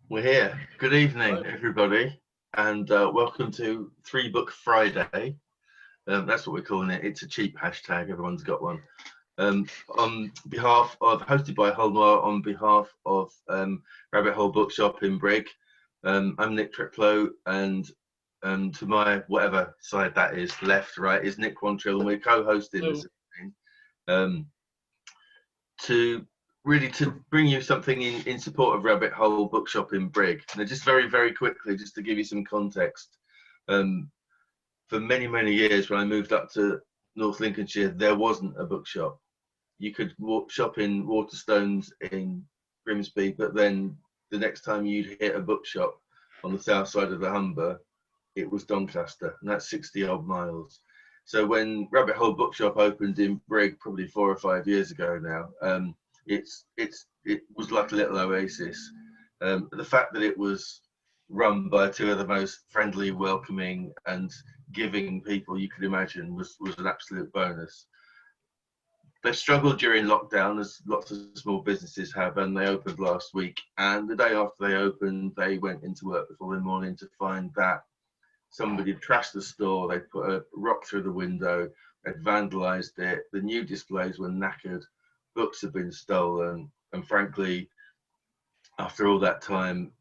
We're here. Good evening, everybody, and welcome to Three Book Friday. That's what we're calling it. It's a cheap hashtag. Everyone's got one. On behalf of, hosted by Hull Noir, on behalf of Rabbit Hole Bookshop in Brigg. I'm Nick Triplow, and to my whatever side that is, left, right, is Nick Quantrill, and we're co-hosting this evening to bring you something in support of Rabbit Hole Bookshop in Brigg. And just very, very quickly, just to give you some context, for many, many years when I moved up to North Lincolnshire, there wasn't a bookshop. You could shop in Waterstones in Grimsby, but then the next time you'd hit a bookshop on the south side of the Humber, it was Doncaster, and that's 60 odd miles. So when Rabbit Hole Bookshop opened in Brigg, probably 4 or 5 years ago now, it was like a little oasis. The fact that it was run by two of the most friendly, welcoming and giving people you could imagine was an absolute bonus. They've struggled during lockdown, as lots of small businesses have, and they opened last week. And the day after they opened, they went into work the following morning to find that somebody had trashed the store, they'd put a rock through the window, they'd vandalised it, the new displays were knackered, books had been stolen, and frankly, after all that time,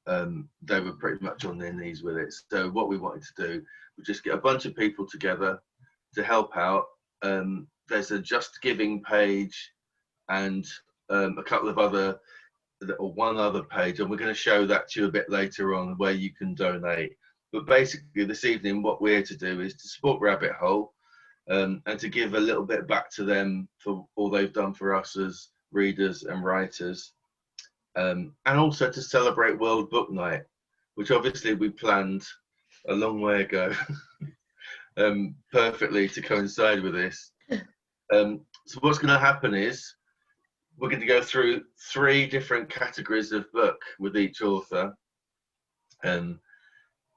they were pretty much on their knees with it. So what we wanted to do was just get a bunch of people together to help out. There's a Just Giving page and a couple of other, or one other page, and we're going to show that to you a bit later on where you can donate. But basically this evening, what we're to do is to support Rabbit Hole, and to give a little bit back to them for all they've done for us as readers and writers, and also to celebrate World Book Night, which obviously we planned a long way ago, perfectly to coincide with this. So what's going to happen is we're going to go through 3 different categories of book with each author.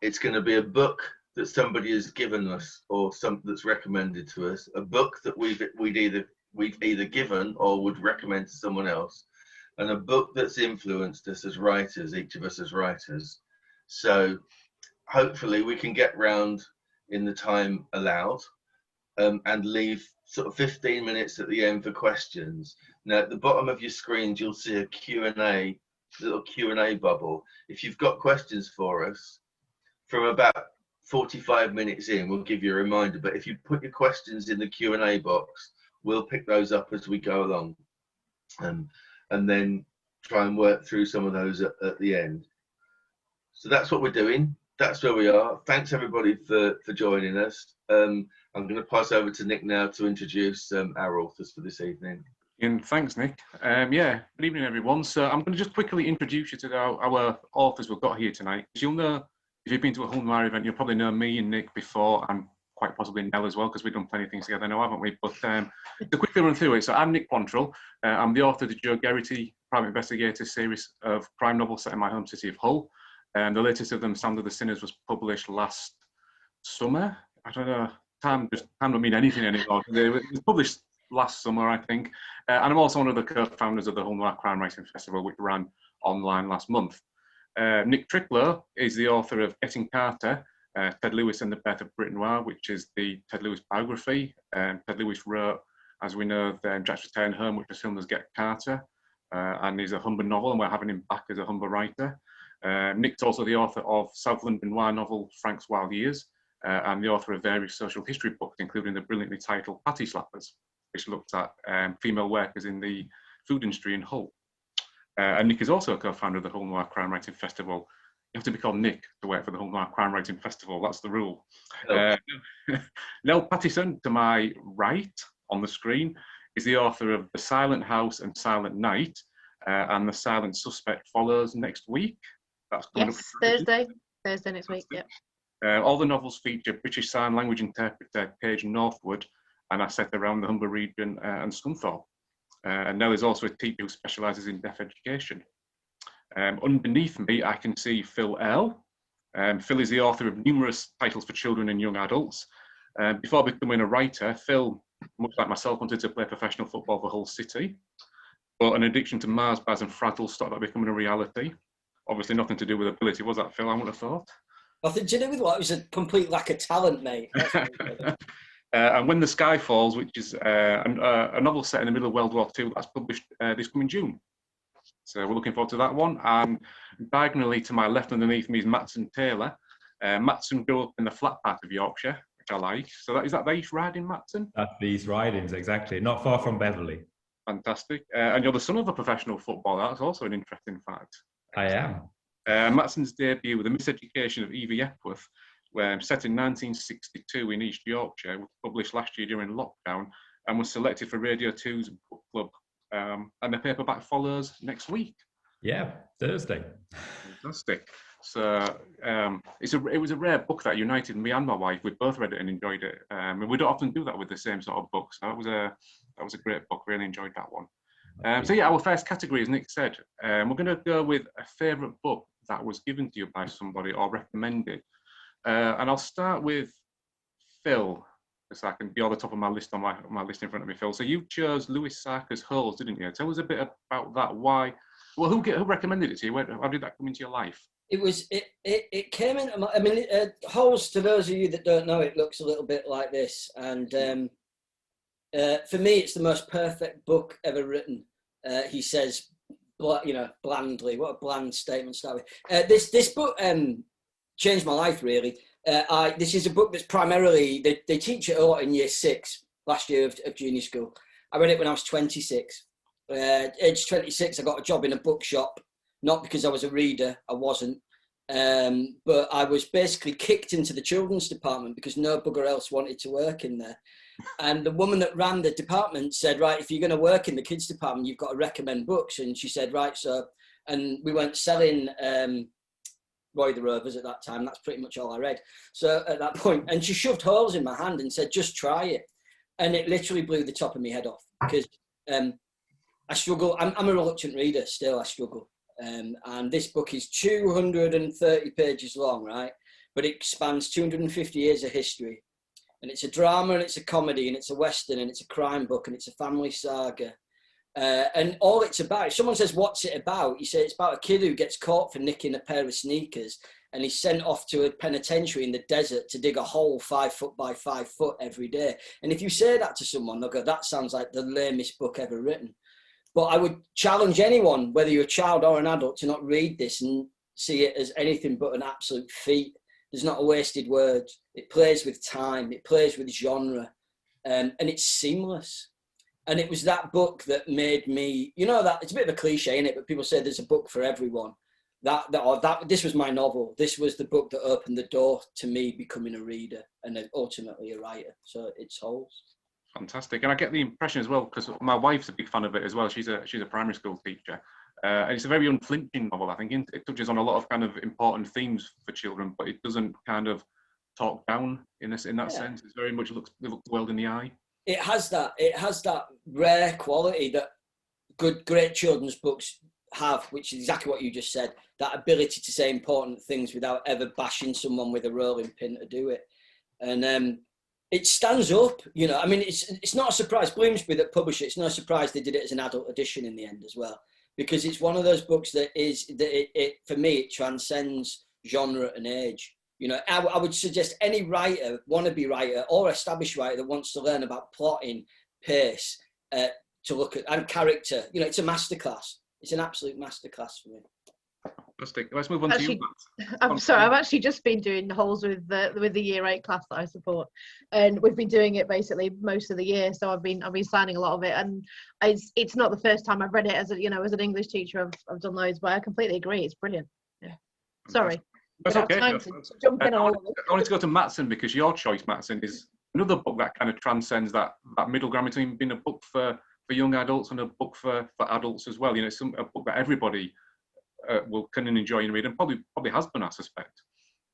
It's going to be a book that somebody has given us, or something that's recommended to us, a book that we've either given or would recommend to someone else, and a book that's influenced us as writers, each of us as writers. So hopefully we can get round in the time allowed, and leave sort of 15 minutes at the end for questions. Now at the bottom of your screens you'll see a Q&A, little Q&A bubble. If you've got questions for us, from about 45 minutes in, we'll give you a reminder. But if you put your questions in the Q&A box, we'll pick those up as we go along, and then try and work through some of those at the end. So that's what we're doing. That's where we are. Thanks everybody for joining us. I'm going to pass over to Nick now to introduce our authors for this evening. And thanks, Nick. Yeah, good evening, everyone. So I'm going to just quickly introduce you to our authors we've got here tonight. As you'll know, if you've been to a Hull Noir event, you'll probably know me and Nick before, and quite possibly Nell as well, because we've done plenty of things together now, haven't we? But to quickly run through it, so I'm Nick Quantrill. I'm the author of the Joe Geraghty Private Investigator series of crime novels set in my home city of Hull. The latest of them, Sound of the Sinners, was published last summer. I don't know, time don't mean anything anymore. It was published last summer, I think. And I'm also one of the co-founders of the Hull Noir Crime Writing Festival, which ran online last month. Nick Triplow is the author of Getting Carter, Ted Lewis and the Birth of Brit Noir, which is the Ted Lewis biography. Ted Lewis wrote, as we know, Jack's Return Home, which was filmed as Get Carter, and is a Humber novel, and we're having him back as a Humber writer. Nick's also the author of South London noir novel Frank's Wild Years, and the author of various social history books, including the brilliantly titled Patty Slappers, which looked at female workers in the food industry in Hull. And Nick is also a co-founder of the Hull Noir Crime Writing Festival. You have to be called Nick to work for the Hull Noir Crime Writing Festival. That's the rule. Nell Pattison, to my right on the screen, is the author of The Silent House and Silent Night, and The Silent Suspect follows next week. That's coming up Thursday next week. Yep. All the novels feature British Sign Language interpreter Paige Northwood, and are set around the Humber region and Scunthorpe. And Nell is also a teacher who specialises in deaf education. Underneath me, I can see Phil Earle. Phil is the author of numerous titles for children and young adults. Before becoming a writer, Phil, much like myself, wanted to play professional football for Hull City, but an addiction to Mars bars and Frazzle stopped that becoming a reality. obviously nothing to do with ability, was that, Phil? I would have thought. Nothing to do with what? It was a complete lack of talent, mate. And When the Sky Falls, which is a novel set in the middle of World War II, that's published this coming June. So we're looking forward to that one. And diagonally to my left underneath me is Matson Taylor. Matson grew up in the flat part of Yorkshire, which I like. So is that the East Riding, Matson? That's the East Ridings, exactly. Not far from Beverley. Fantastic. And you're the son of a professional footballer. That's also an interesting fact. I am. Matson's debut with The Miseducation of Evie Epworth, set in 1962 in East Yorkshire, was published last year during lockdown and was selected for Radio 2's book club. And the paperback follows next week. Yeah, Thursday. Fantastic. So it was a rare book that united me and my wife. We both read it and enjoyed it. And we don't often do that with the same sort of books. So that was a great book. Really enjoyed that one. So yeah, our first category, as Nick said, we're going to go with a favourite book that was given to you by somebody or recommended. And I'll start with Phil, because I can be on the top of my list on my list in front of me, Phil. So you chose Louis Sarker's Holes, didn't you? Tell us a bit about that. Why? Well, who recommended it to you? How did that come into your life? It came in. I mean, Holes, to those of you that don't know, it looks a little bit like this. And for me, it's the most perfect book ever written. He says, blandly. What a bland statement to start with. This book changed my life, really. This is a book that's primarily, they teach it a lot in year 6, last year of junior school. I read it when I was 26. Age 26, I got a job in a bookshop, not because I was a reader, I wasn't. But I was basically kicked into the children's department because no bugger else wanted to work in there. And the woman that ran the department said, right, if you're going to work in the kids department, you've got to recommend books. And she said, right, so, and we weren't selling Roy the Rovers at that time. That's pretty much all I read. So at that point, and she shoved Holes in my hand and said, just try it. And it literally blew the top of my head off because I struggle. I'm a reluctant reader still. I struggle. And this book is 230 pages long, right? But it spans 250 years of history. And it's a drama and it's a comedy and it's a Western and it's a crime book and it's a family saga. And all it's about, if someone says, what's it about? You say it's about a kid who gets caught for nicking a pair of sneakers and he's sent off to a penitentiary in the desert to dig a hole 5 foot by 5 foot every day. And if you say that to someone, they'll go, that sounds like the lamest book ever written. But I would challenge anyone, whether you're a child or an adult, to not read this and see it as anything but an absolute feat. There's not a wasted word. It plays with time. It plays with genre. And it's seamless. And it was that book that made me, that it's a bit of a cliche, isn't it? But people say there's a book for everyone. This was my novel. This was the book that opened the door to me becoming a reader and then ultimately a writer. So it's Holes. Fantastic. And I get the impression as well, because my wife's a big fan of it as well. She's a primary school teacher. And it's a very unflinching novel, I think. It touches on a lot of kind of important themes for children, but it doesn't kind of talk down in that sense. It's very much looks the world in the eye. It has that rare quality that great children's books have, which is exactly what you just said, that ability to say important things without ever bashing someone with a rolling pin to do it. And it stands up, I mean, it's not a surprise. Bloomsbury that published it, it's no surprise they did it as an adult edition in the end as well, because it's one of those books that for me, it transcends genre and age. I would suggest any writer, wannabe writer or established writer that wants to learn about plotting, pace, to look at, and character, it's a masterclass. It's an absolute masterclass for me. Fantastic. Let's move on to you. I'm sorry, I've actually just been doing Holes with the year 8 class that I support, and we've been doing it basically most of the year. So I've been signing a lot of it, and it's not the first time I've read it as an English teacher. I've done loads, but I completely agree. It's brilliant. Yeah. Sorry. That's okay. I wanted to go to Matson because your choice, Matson, is another book that kind of transcends that middle ground between being a book for young adults and a book for adults as well. It's a book that everybody can enjoy and read, and probably has been, I suspect.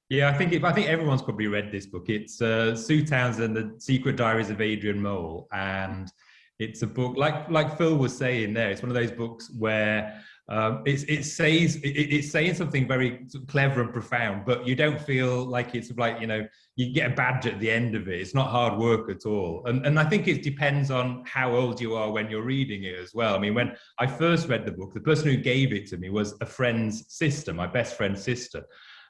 Yeah, I think everyone's probably read this book. It's Sue Townsend, The Secret Diaries of Adrian Mole, and it's a book like Phil was saying there. It's one of those books where It's saying something very clever and profound, but you don't feel like it's like, you know, you get a badge at the end of it. It's not hard work at all. And I think it depends on how old you are when you're reading it as well. I mean, when I first read the book, the person who gave it to me was a friend's sister, my best friend's sister.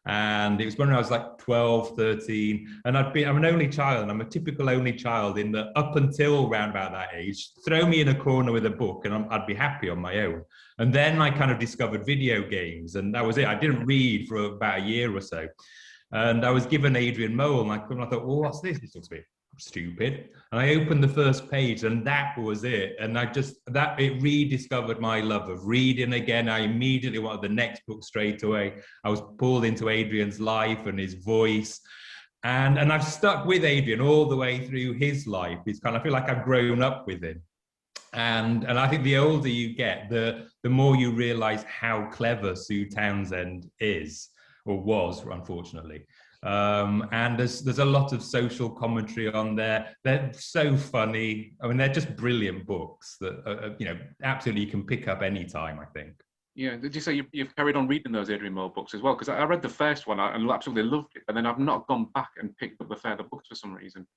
And it was when I was like 12, 13, and I'm an only child, and I'm a typical only child in that up until around about that age, throw me in a corner with a book and I'd be happy on my own. And then I kind of discovered video games, and that was it. I didn't read for about a year or so. And I was given Adrian Mole, and I thought, well, what's this? This looks a bit stupid. And I opened the first page, and that was it. And it rediscovered my love of reading again. I immediately wanted the next book straight away. I was pulled into Adrian's life and his voice. And I've stuck with Adrian all the way through his life. I feel like I've grown up with him. And I think the older you get, the more you realize how clever Sue Townsend is, or was, unfortunately. And there's a lot of social commentary on there. They're so funny. I mean, they're just brilliant books that, you know, absolutely you can pick up any time, I think. Yeah, did you say you've carried on reading those Adrian Mole books as well? Because I read the first one and absolutely loved it, and then I've not gone back and picked up the further books for some reason.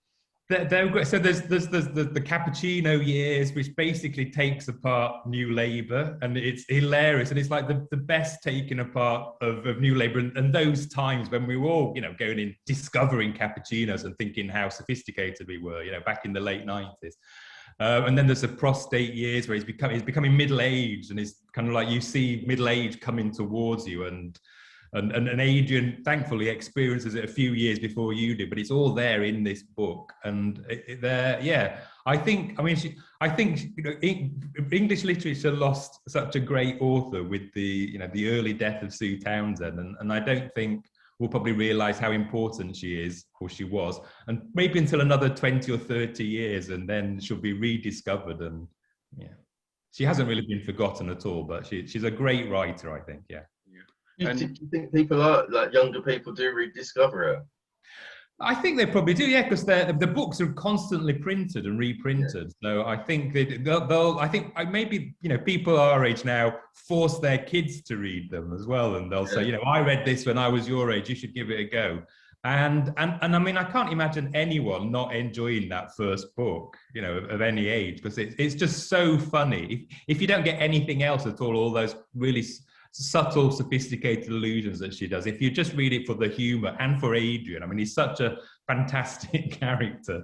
They're great. So there's the Cappuccino years, which basically takes apart New Labour, and it's hilarious, and it's like the best taking apart of New Labour, and those times when we were all, you know, going in discovering cappuccinos and thinking how sophisticated we were, you know, back in the late 90s. And then there's the prostate years where he's becoming middle-aged, and it's kind of like you see middle age coming towards you, and Adrian thankfully experiences it a few years before you do, but it's all there in this book. And I think you know, English literature lost such a great author with the early death of Sue Townsend, and I don't think we'll probably realize how important she is, or she was, and maybe until another 20 or 30 years, and then she'll be rediscovered. And yeah, she hasn't really been forgotten at all, but she's a great writer, I think. Yeah. Do you think people like younger people do rediscover her? I think they probably do, yeah, because the books are constantly printed and reprinted. Yeah. So I think maybe, you know, people our age now force their kids to read them as well, and they'll say, you know, I read this when I was your age, you should give it a go. And I mean, I can't imagine anyone not enjoying that first book, you know, of any age, because it's just so funny. If you don't get anything else at all those really subtle, sophisticated allusions that she does, if you just read it for the humor and for Adrian, I mean, he's such a fantastic character.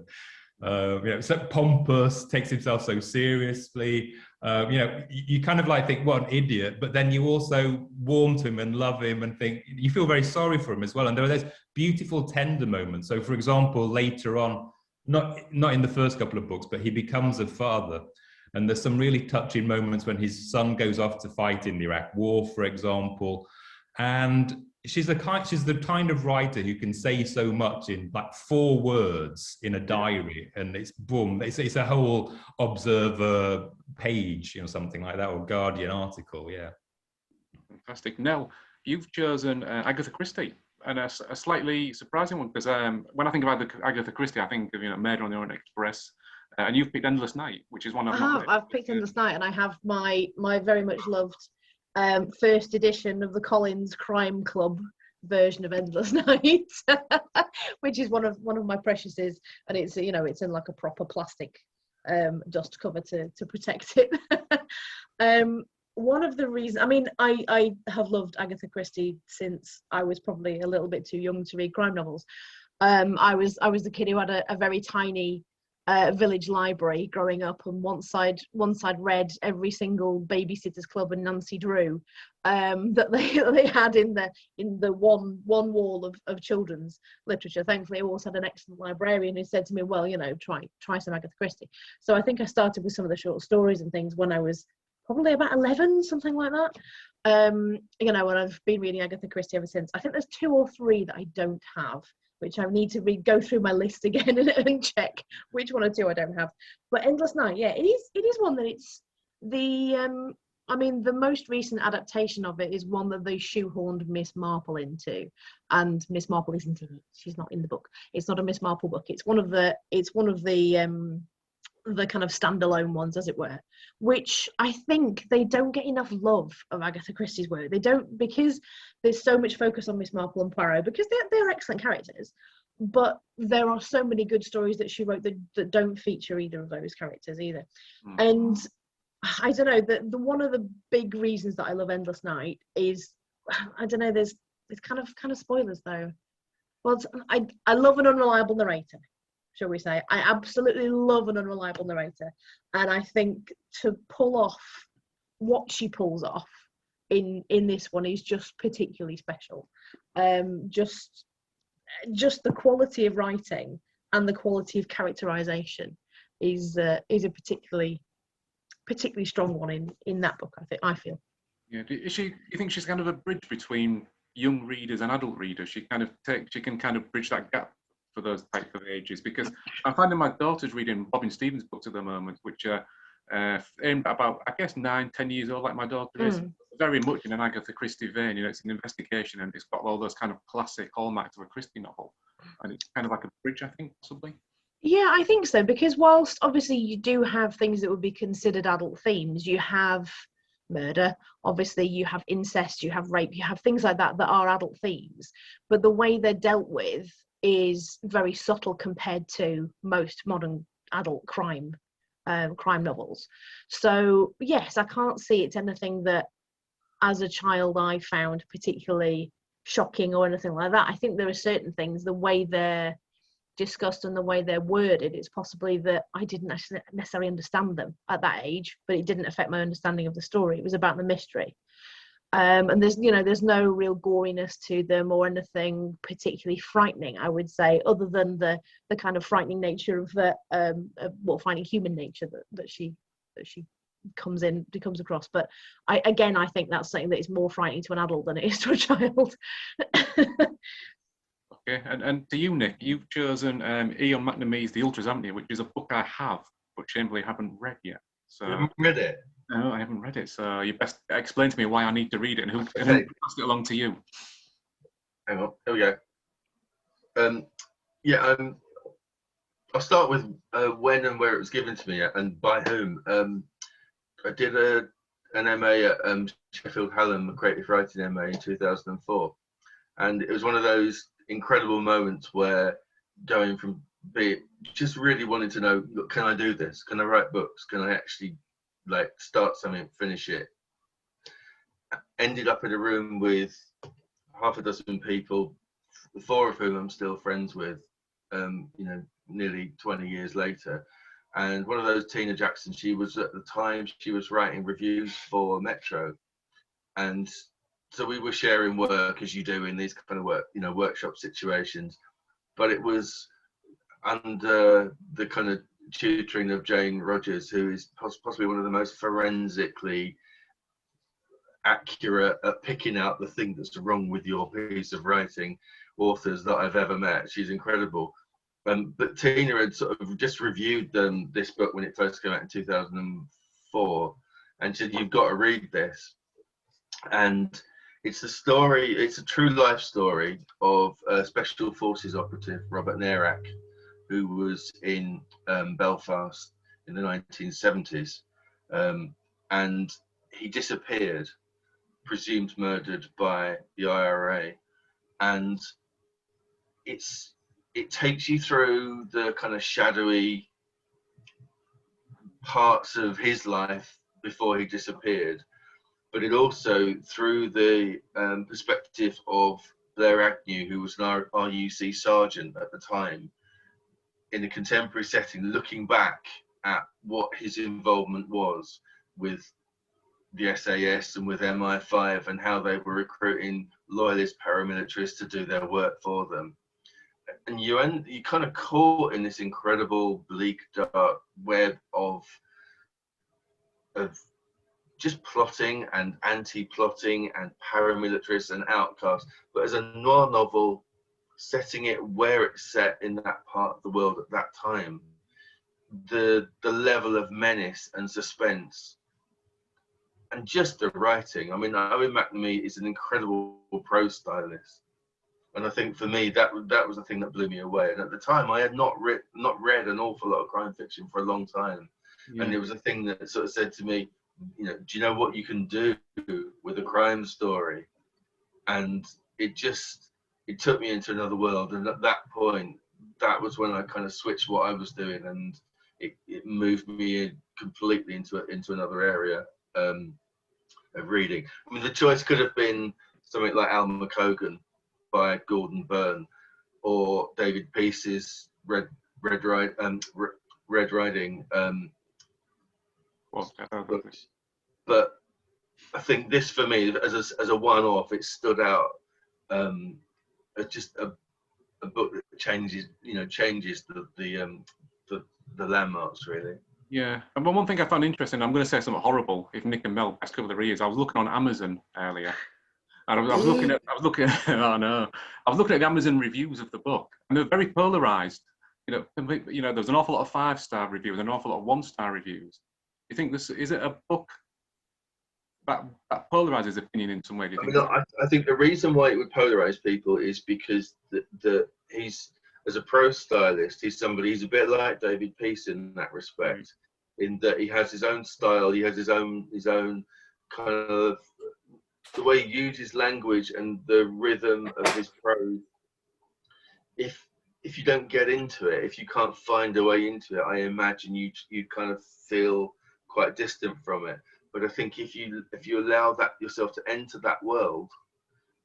You know, so pompous, takes himself so seriously. You know, you kind of like think, what an idiot, but then you also warm to him and love him and think, you feel very sorry for him as well. And there are those beautiful, tender moments. So, for example, later on, not in the first couple of books, but he becomes a father. And there's some really touching moments when his son goes off to fight in the Iraq War, for example. And she's the kind of writer who can say so much in like 4 words in a diary, and it's boom, it's a whole Observer page, you know, something like that, or Guardian article. Yeah. Fantastic. Nell, you've chosen Agatha Christie, and a slightly surprising one, because when I think about Agatha Christie, I think of, you know, Murder on the Orient Express. And you've picked Endless Night, which is one I've picked Endless Night, and I have my very much loved first edition of the Collins Crime Club version of Endless Night, which is one of my preciouses, and it's, you know, it's in like a proper plastic dust cover to protect it. One of the reasons, I mean, I have loved Agatha Christie since I was probably a little bit too young to read crime novels. I was the kid who had a very tiny village library growing up, and once I'd read every single Babysitter's Club and Nancy Drew that they had in the one wall of children's literature. Thankfully, I always had an excellent librarian who said to me, well, you know, try some Agatha Christie. So I think I started with some of the short stories and things when I was probably about 11, something like that. You know, and I've been reading Agatha Christie ever since. I think there's 2 or 3 that I don't have, which I need to go through my list again and check which 1 or 2 I don't have. But Endless Night, yeah, it is one that it's the I mean, the most recent adaptation of it is one that they shoehorned Miss Marple into, and Miss Marple isn't in it. She's not in the book. It's not a Miss Marple book. It's one of the the kind of standalone ones, as it were, which I think they don't get enough love of Agatha Christie's work. They don't, because there's so much focus on Miss Marple and Poirot, because they're excellent characters, but there are so many good stories that she wrote that don't feature either of those characters either. And I don't know, the one of the big reasons that I love Endless Night is, I don't know, it's kind of spoilers though. Well, I love an unreliable narrator, shall we say. I absolutely love an unreliable narrator. And I think to pull off what she pulls off in this one is just particularly special. Just the quality of writing and the quality of characterization is a particularly strong one in that book, I feel. Yeah, do you think she's kind of a bridge between young readers and adult readers? She can kind of bridge that gap for those type of ages, because I'm finding my daughter's reading Robin Stevens' books at the moment, which are aimed at about, I guess, 9-10 years old, like my daughter is. Very much in an Agatha Christie vein. It's an investigation, and it's got all those kind of classic hallmarks of a Christie novel, and it's kind of like a bridge, I think, possibly. Yeah, I think so, because whilst obviously you do have things that would be considered adult themes, you have murder, obviously you have incest, you have rape, you have things like that are adult themes, but the way they're dealt with is very subtle compared to most modern adult crime novels. So yes, I can't see it's anything that as a child I found particularly shocking or anything like that. I think there are certain things, the way they're discussed and the way they're worded, it's possibly that I didn't necessarily understand them at that age, but it didn't affect my understanding of the story. It was about the mystery. And there's no real goriness to them or anything particularly frightening, I would say, other than the kind of frightening nature of frightening human nature that she comes across. But I think that's something that is more frightening to an adult than it is to a child. Okay, and to you, Nick, you've chosen Ian McNamee's The Ultras, haven't you? Which is a book I have, but shamefully haven't read yet. So you haven't read it? No, I haven't read it. So you best explain to me why I need to read it and who passed it along to you. Hang on, here we go. I'll start with when and where it was given to me and by whom. I did an MA at Sheffield Hallam, a creative writing MA in 2004. And it was one of those incredible moments where going from just really wanting to know, look, can I do this? Can I write books? Can I actually start something, finish it? Ended up in a room with half a dozen people, 4 of whom I'm still friends with, nearly 20 years later. And one of those, Tina Jackson, she was at the time, she was writing reviews for Metro. And so we were sharing work, as you do in these kind of workshop situations. But it was under the kind of tutoring of Jane Rogers, who is possibly one of the most forensically accurate at picking out the thing that's wrong with your piece of writing authors that I've ever met. She's incredible. But Tina had sort of just reviewed this book when it first came out in 2004 and said, you've got to read this. And it's a true life story of a Special Forces operative, Robert Narak, who was in Belfast in the 1970s. And he disappeared, presumed murdered by the IRA. And it takes you through the kind of shadowy parts of his life before he disappeared, but it also through the perspective of Blair Agnew, who was an RUC sergeant at the time, in a contemporary setting, looking back at what his involvement was with the SAS and with MI5 and how they were recruiting loyalist paramilitaries to do their work for them. And you kind of caught in this incredible bleak dark web of just plotting and anti-plotting and paramilitarists and outcasts, but as a noir novel, setting it where it's set in that part of the world at that time, the level of menace and suspense, and just the writing. I mean, Owen McNamee is an incredible prose stylist, And I think for me that was the thing that blew me away. And at the time, I had not read an awful lot of crime fiction for a long time, and it was a thing that sort of said to me, you know, do you know what you can do with a crime story? And it took me into another world. And at that point, that was when I kind of switched what I was doing, and it moved me completely into another area of reading. I mean, the choice could have been something like Alma Cogan by Gordon Byrne, or David Peace's Red Riding. But I think this, for me, as a one-off, it stood out as just a book that changes the landmarks, really. Yeah, and one thing I found interesting, I'm going to say something horrible if Nick and Mel best cover their ears. I was looking on Amazon earlier, and I was looking at oh no, I was looking at the Amazon reviews of the book, and they're very polarized. You know, there's an awful lot of 5-star reviews, an awful lot of 1-star reviews. You think this is it a book that polarizes opinion in some way? Do you think? I think the reason why it would polarize people is because he's, as a prose stylist, he's a bit like David Peace in that respect, in that he has his own style, he has his own kind of, the way he uses language and the rhythm of his prose. If you don't get into it, if you can't find a way into it, I imagine you kind of feel quite distant from it. But I think if you allow that yourself to enter that world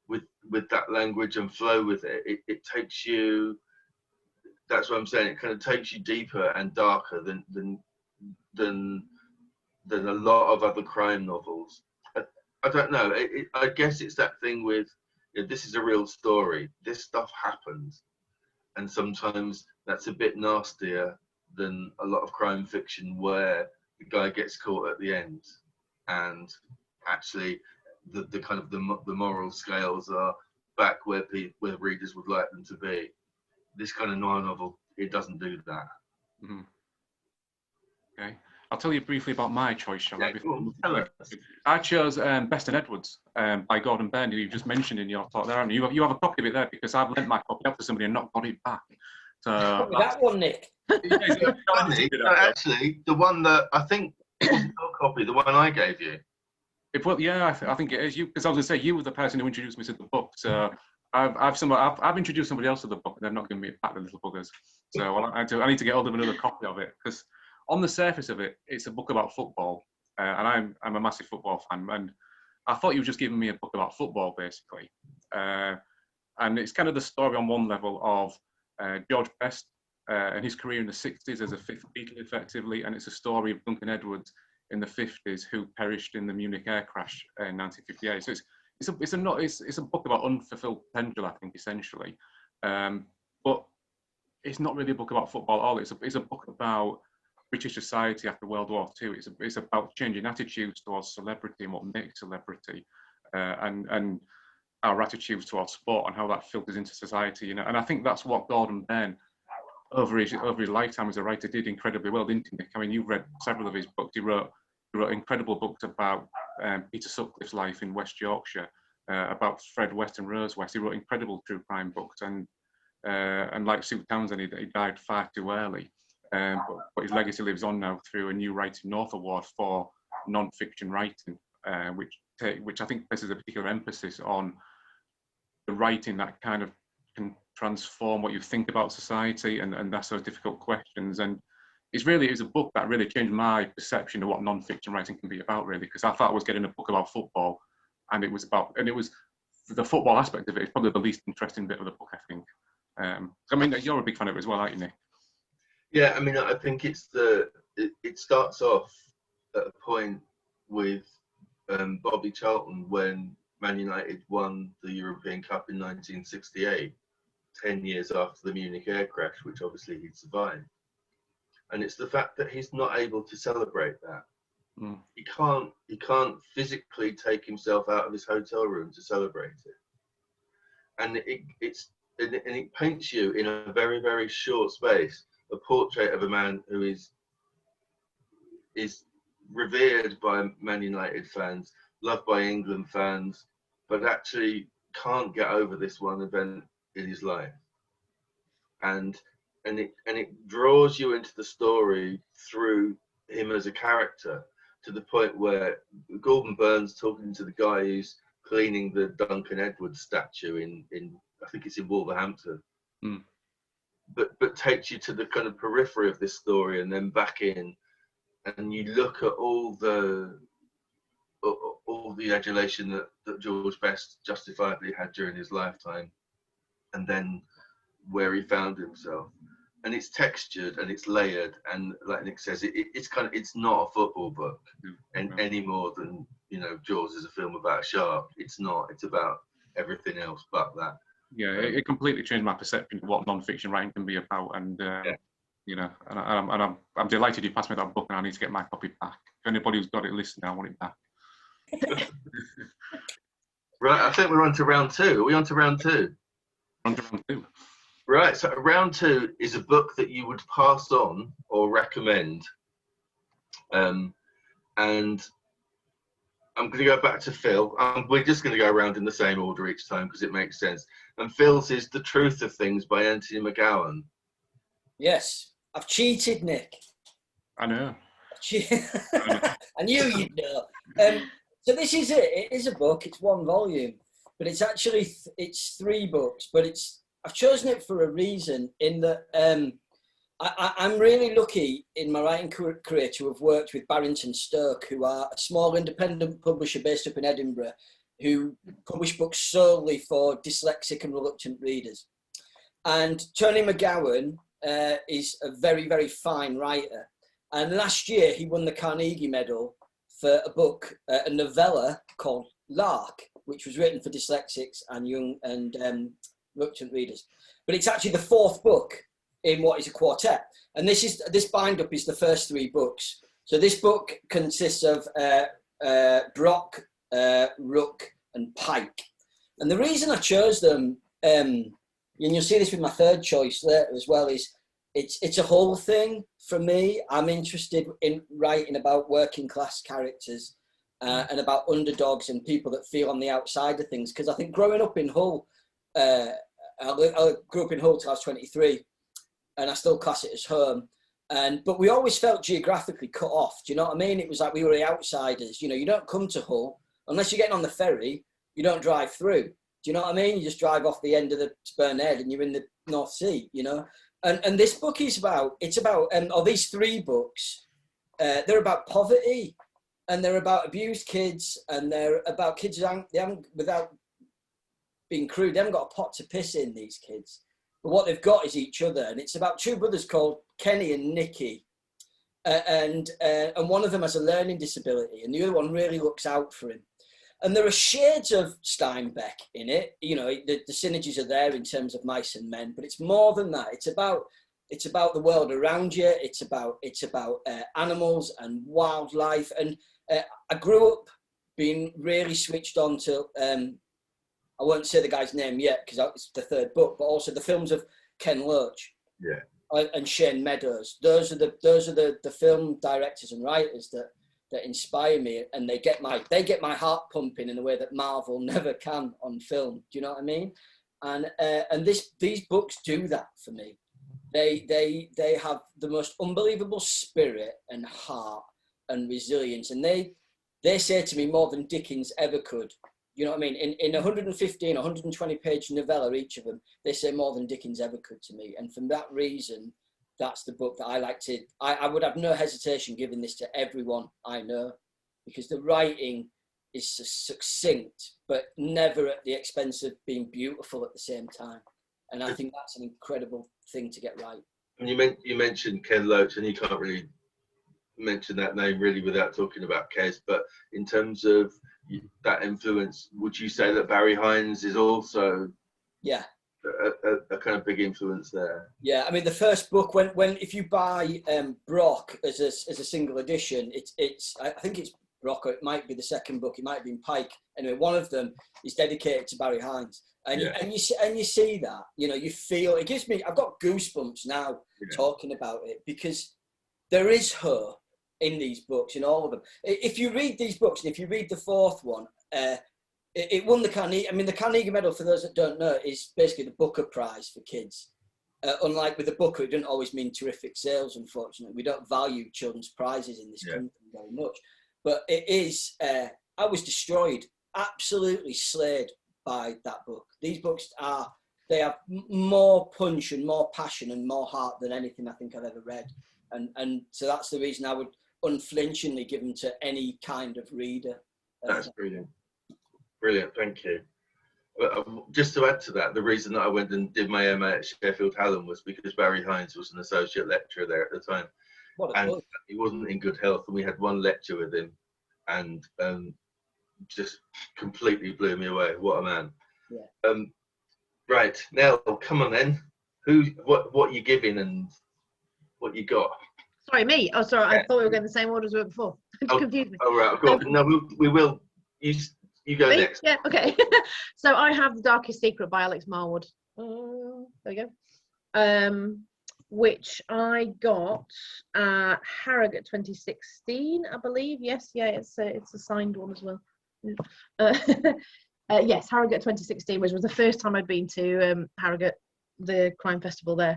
with that language and flow with it, it takes you. That's what I'm saying. It kind of takes you deeper and darker than a lot of other crime novels. I don't know. I guess it's that thing with, you know, this is a real story. This stuff happens, and sometimes that's a bit nastier than a lot of crime fiction where the guy gets caught at the end, and actually the kind of the moral scales are back where readers would like them to be. This kind of noir novel, it doesn't do that. Mm-hmm. Okay, I'll tell you briefly about my choice, shall I? I chose Best and Edwards by Gordon Byrne, who you just mentioned in your talk there. You have a copy of it there because I've lent my copy up to somebody and not got it back. So that one, Nick. Actually, the one that I think was your copy, the one I gave you. I think it is you, because I was going to say you were the person who introduced me to the book. So I've introduced somebody else to the book, and they're not giving me it back, the little buggers. So I need to get hold of another copy of it, because on the surface of it, it's a book about football, and I'm a massive football fan, and I thought you were just giving me a book about football, basically. And it's kind of the story on one level of George Best and his career in the 60s as a fifth Beatle, effectively, and it's a story of Duncan Edwards in the 50s who perished in the Munich air crash in 1958. So it's a book about unfulfilled potential, I think, essentially, but it's not really a book about football at all. It's a book about British society after World War II. It's about changing attitudes towards celebrity and what makes celebrity, and our attitudes towards sport and how that filters into society. You know, and I think that's what Gordon Byrne, over his lifetime as a writer, did incredibly well, didn't he, Nick? I mean, you've read several of his books. He wrote incredible books about Peter Sutcliffe's life in West Yorkshire, about Fred West and Rose West. He wrote incredible true crime books, and like Sue Townsend, he died far too early. But his legacy lives on now through a new Writing North Award for non-fiction writing, which I think places a particular emphasis on the writing that kind of can transform what you think about society and that's those difficult questions. And it's a book that really changed my perception of what non-fiction writing can be about, really, because I thought I was getting a book about football, and it was the football aspect of it is probably the least interesting bit of the book, I think. I mean, you're a big fan of it as well, aren't you, Nick? Yeah, I mean, I think it starts off at a point with Bobby Charlton when Man United won the European Cup in 1968, 10 years after the Munich air crash, which obviously he'd survived. And it's the fact that he's not able to celebrate that. Mm. He can't physically take himself out of his hotel room to celebrate it. And it paints you in a very, very short space a portrait of a man who is revered by Man United fans, loved by England fans, but actually can't get over this one event in his life, and it draws you into the story through him as a character, to the point where Gordon Burns talking to the guy who's cleaning the Duncan Edwards statue in I think it's in Wolverhampton, but takes you to the kind of periphery of this story and then back in, and you look at all the adulation that George Best justifiably had during his lifetime, and then where he found himself. And it's textured and it's layered, and like Nick says, it's not a football book any more than, you know, Jaws is a film about a shark. It's not. It's about everything else but that. Yeah, it completely changed my perception of what non-fiction writing can be about, and you know, and I'm delighted you passed me that book, and I need to get my copy back. If anybody who's got it listening, I want it back. Right, I think we're on to round two. Are we on to round two? On to round two. Right, so round two is a book that you would pass on or recommend. And I'm going to go back to Phil. We're just going to go around in the same order each time because it makes sense. And Phil's is The Truth of Things by Anthony McGowan. Yes, I've cheated, Nick. I know. I knew you'd know. So this is it. It is a book. It's one volume, but it's actually it's 3 books. But I've chosen it for a reason. In that I'm really lucky in my writing career to have worked with Barrington Stoke, who are a small independent publisher based up in Edinburgh, who publish books solely for dyslexic and reluctant readers. And Tony McGowan is a very, very fine writer. And last year he won the Carnegie Medal for a book, a novella called Lark, which was written for dyslexics and young and reluctant readers. But it's actually the 4th book in what is a quartet. And this bind-up is the first 3 books. So this book consists of Brock, Rook and Pike. And the reason I chose them, and you'll see this with my 3rd choice later as well, is it's a whole thing for me. I'm interested in writing about working class characters and about underdogs and people that feel on the outside of things. Because I think growing up in Hull, I grew up in Hull till I was 23, and I still class it as home. But we always felt geographically cut off. Do you know what I mean? It was like we were the outsiders. You know, you don't come to Hull unless you're getting on the ferry. You don't drive through. Do you know what I mean? You just drive off the end of the Spurn and you're in the North Sea. You know. And this book is about, these 3 books, they're about poverty, and they're about abused kids, and they're about kids without being crude, they haven't got a pot to piss in, these kids. But what they've got is each other, and it's about 2 brothers called Kenny and Nicky. And one of them has a learning disability, and the other one really looks out for him. And there are shades of Steinbeck in it. You know, the synergies are there in terms of Mice and Men, but it's more than that. It's about the world around you. It's about animals and wildlife. And I grew up being really switched on to, I won't say the guy's name yet because it's the 3rd book, but also the films of Ken Loach. Yeah. And Shane Meadows. Those are the film directors and writers that inspire me, and they get my heart pumping in a way that Marvel never can on film. Do you know what I mean? And these books do that for me. They have the most unbelievable spirit and heart and resilience, and they say to me more than Dickens ever could. You know what I mean? In 115, 120 page novella, each of them, they say more than Dickens ever could to me. And for that reason, that's the book that I like to, I would have no hesitation giving this to everyone I know, because the writing is succinct, but never at the expense of being beautiful at the same time. And I think that's an incredible thing to get right. And you mentioned Ken Loach, and you can't really mention that name really without talking about Kes, but in terms of that influence, would you say that Barry Hines is also a kind of big influence there? Yeah, I mean, the first book, when if you buy Brock as a single edition, it's I think it's Brock, or it might be the 2nd book, it might have been Pike. Anyway, one of them is dedicated to Barry Hines, and you see that, you know, you feel it. Gives me, I've got goosebumps now talking about it, because there is her in these books, in all of them. If you read these books, and if you read the 4th one, It won the Carnegie. I mean, the Carnegie Medal, for those that don't know, is basically the Booker Prize for kids. Unlike with the Booker, it doesn't always mean terrific sales, unfortunately. We don't value children's prizes in this country very much. But it is, I was destroyed, absolutely slayed by that book. These books they have more punch and more passion and more heart than anything I think I've ever read. And so that's the reason I would unflinchingly give them to any kind of reader. That's brilliant. Brilliant, thank you. Just to add to that, the reason that I went and did my MA at Sheffield Hallam was because Barry Hines was an associate lecturer there at the time. And he wasn't in good health, and we had one lecture with him, and just completely blew me away. What a man. Yeah. Right, Nell, come on then. What you giving and what you got? Sorry, me. Oh, sorry. I thought we were going the same order as we were before. It confused me. Oh, right. I've got, no, we will. You go next. Yeah, okay. So I have The Darkest Secret by Alex Marwood. There you go. Which I got at Harrogate 2016, I believe. Yes, yeah, it's a signed one as well. Yes, Harrogate 2016, which was the first time I'd been to Harrogate, the crime festival there,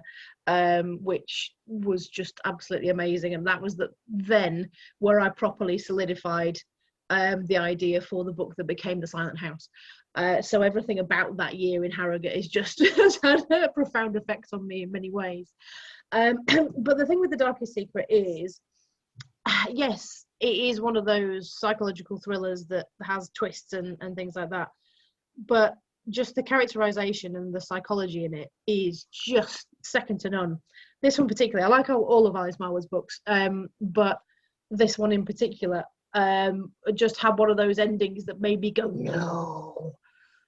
which was just absolutely amazing. And that was then where I properly solidified the idea for the book that became The Silent House. So everything about that year in Harrogate has had a profound effect on me in many ways. But the thing with The Darkest Secret is, yes, it is one of those psychological thrillers that has twists and things like that. But just the characterization and the psychology in it is just second to none. This one particularly, I like all of Alice Marwood's books, but this one in particular just had one of those endings that made me go no.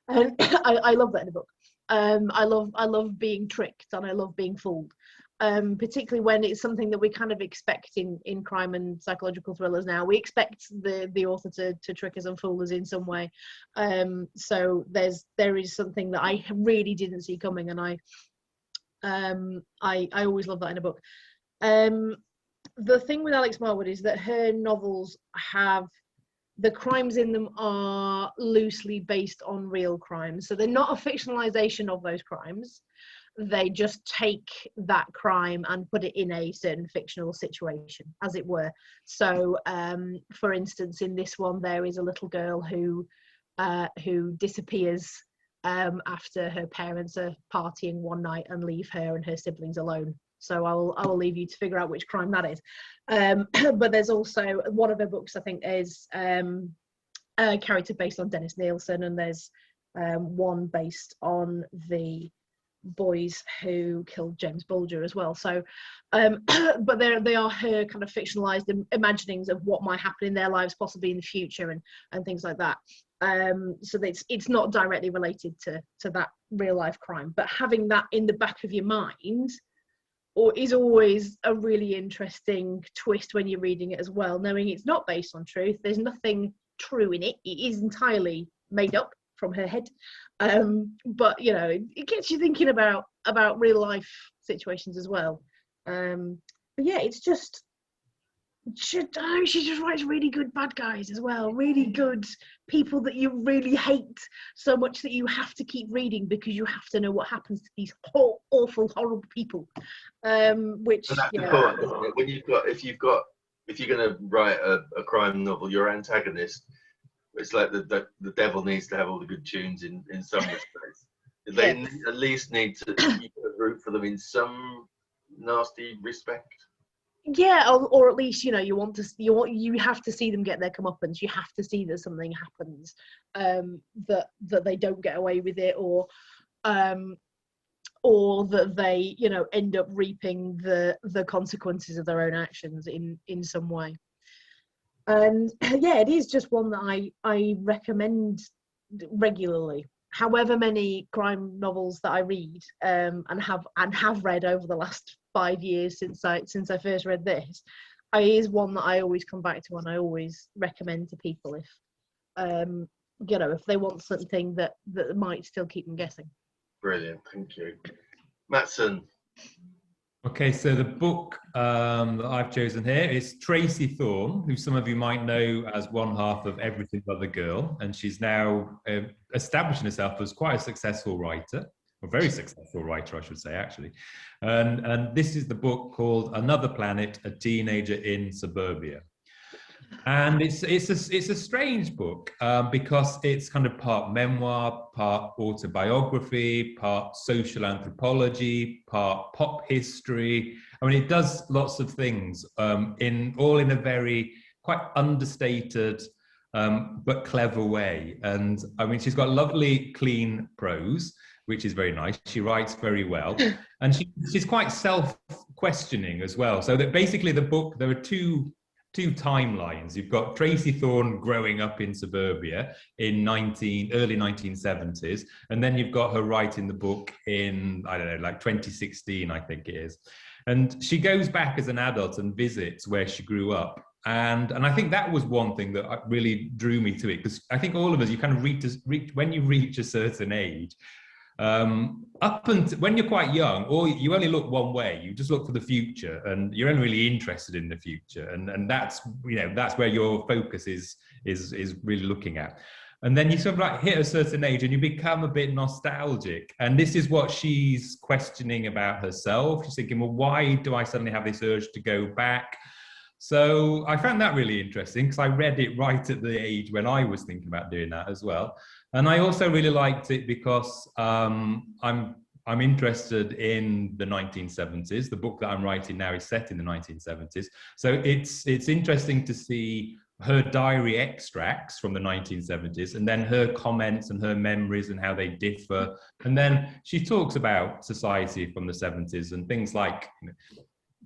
And I love that in a book. I love being tricked, and I love being fooled, particularly when it's something that we kind of expect in crime and psychological thrillers now. We expect the author to trick us and fool us in some way. So there is something that I really didn't see coming, and I always love that in a book. The thing with Alex Marwood is that her novels the crimes in them are loosely based on real crimes. So they're not a fictionalization of those crimes. They just take that crime and put it in a certain fictional situation, as it were. So, for instance, in this one, there is a little girl who disappears after her parents are partying one night and leave her and her siblings alone. So I will leave you to figure out which crime that is. But there's also one of her books, I think, is a character based on Dennis Nielsen, and there's one based on the boys who killed James Bulger as well. So, but they are her kind of fictionalized imaginings of what might happen in their lives, possibly in the future, and things like that. So it's not directly related to that real life crime, but having that in the back of your mind is always a really interesting twist when you're reading it as well, knowing it's not based on truth. There's nothing true in it. It is entirely made up from her head. But you know, it gets you thinking about real life situations as well. But yeah, it's just she just writes really good bad guys as well, really good people that you really hate so much that you have to keep reading because you have to know what happens to these awful, horrible people. Which, and that's Yeah. important, isn't it? When if you're going to write a crime novel, your antagonist, it's like the devil needs to have all the good tunes in some respects. They at least need to root for them in some nasty respect. Yeah, or at least, you know, you have to see them get their comeuppance. You have to see that something happens, that they don't get away with it, or that they, you know, end up reaping the consequences of their own actions in some way. And yeah, it is just one that I recommend regularly. However many crime novels that I read and have read over the last 5 years since I first read this, it is one that I always come back to and I always recommend to people if you know, if they want something that might still keep them guessing. Brilliant, thank you, Matson. Okay, so the book that I've chosen here is Tracy Thorne, who some of you might know as one half of Everything But the Girl, and she's now establishing herself as quite a successful writer, a very successful writer, I should say, actually. And this is the book called Another Planet: A Teenager in Suburbia. And it's a strange book because it's kind of part memoir, part autobiography, part social anthropology, part pop history. I mean, it does lots of things in a very quite understated but clever way. And I mean, she's got lovely, clean prose, which is very nice. She writes very well, and she's quite self-questioning as well. So that basically the book, there are two timelines. You've got Tracy Thorne growing up in suburbia in early 1970s, and then you've got her writing the book in, I don't know, like 2016, I think it is. And she goes back as an adult and visits where she grew up. And I think that was one thing that really drew me to it, because I think all of us, you kind of reach when you reach a certain age, up until when you're quite young, or you only look one way, you just look for the future, and you're only really interested in the future, and that's, you know, that's where your focus is really looking at. And then you sort of like hit a certain age and you become a bit nostalgic, and this is what she's questioning about herself. She's thinking, well, why do I suddenly have this urge to go back? So I found that really interesting, because I read it right at the age when I was thinking about doing that as well. And I also really liked it because I'm interested in the 1970s. The book that I'm writing now is set in the 1970s. So it's interesting to see her diary extracts from the 1970s, and then her comments and her memories and how they differ. And then she talks about society from the 70s and things like, you know,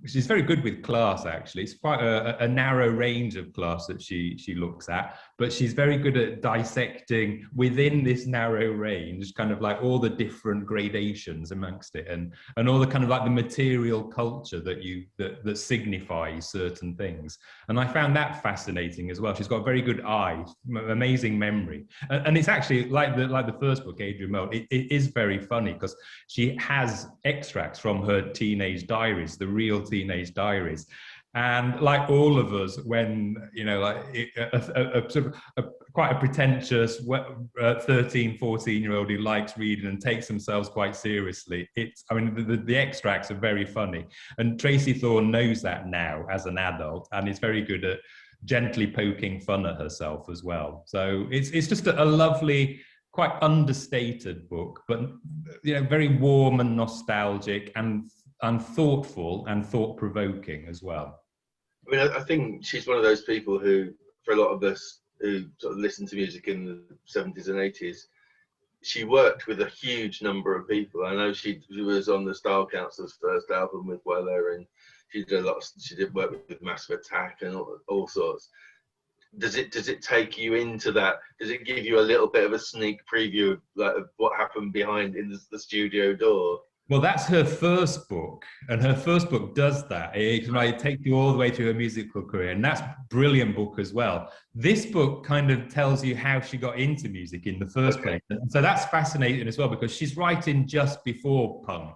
she's very good with class, actually. It's quite a narrow range of class that she looks at, but she's very good at dissecting within this narrow range, kind of like all the different gradations amongst it, and all the kind of like the material culture that signifies certain things. And I found that fascinating as well. She's got a very good eye, amazing memory, and it's actually like the first book, Adrian Mole. It is very funny because she has extracts from her teenage diaries, the real teenage diaries, and like all of us, when, you know, like quite a pretentious 13, 14-year-old who likes reading and takes themselves quite seriously, I mean, the extracts are very funny, and Tracy Thorne knows that now as an adult, and is very good at gently poking fun at herself as well. So it's just a lovely, quite understated book, but, you know, very warm and nostalgic and thoughtful and thought-provoking as well. I mean, I think she's one of those people who, for a lot of us who sort of listened to music in the 70s and 80s, she worked with a huge number of people. I know she was on the Style Council's first album with Weller, and she did work with Massive Attack and all sorts. Does it take you into that? Does it give you a little bit of a sneak preview of what happened behind in the studio door? Well, that's her first book, and her first book does that. It might take you all the way through her musical career, and that's a brilliant book as well. This book kind of tells you how she got into music in the first place. And so that's fascinating as well, because she's writing just before punk,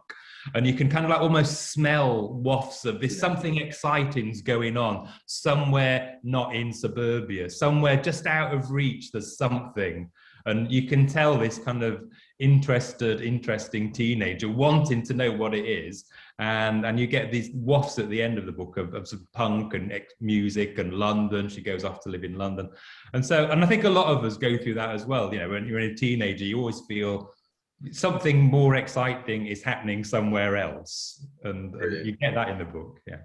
and you can kind of like almost smell wafts of this, something exciting's going on somewhere not in suburbia, somewhere just out of reach, there's something. And you can tell this kind of interesting teenager wanting to know what it is. And you get these wafts at the end of the book of sort of punk and music and London. She goes off to live in London. And I think a lot of us go through that as well. You know, when you're a teenager, you always feel something more exciting is happening somewhere else. And you get that in the book, yeah.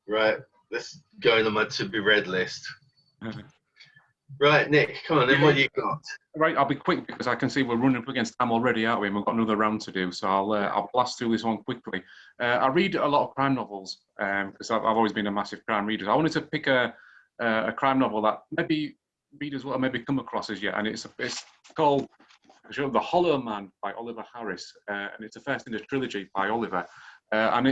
Right, let's go on my to-be-read list. Right, Nick, come on then, what you got? Right, I'll be quick because I can see we're running up against time already, aren't we? And we've got another round to do, so I'll blast through this one quickly. I read a lot of crime novels because I've always been a massive crime reader. I wanted to pick a crime novel that maybe readers will maybe come across as yet, and it's called The Hollow Man by Oliver Harris, and it's the first in a trilogy by Oliver, and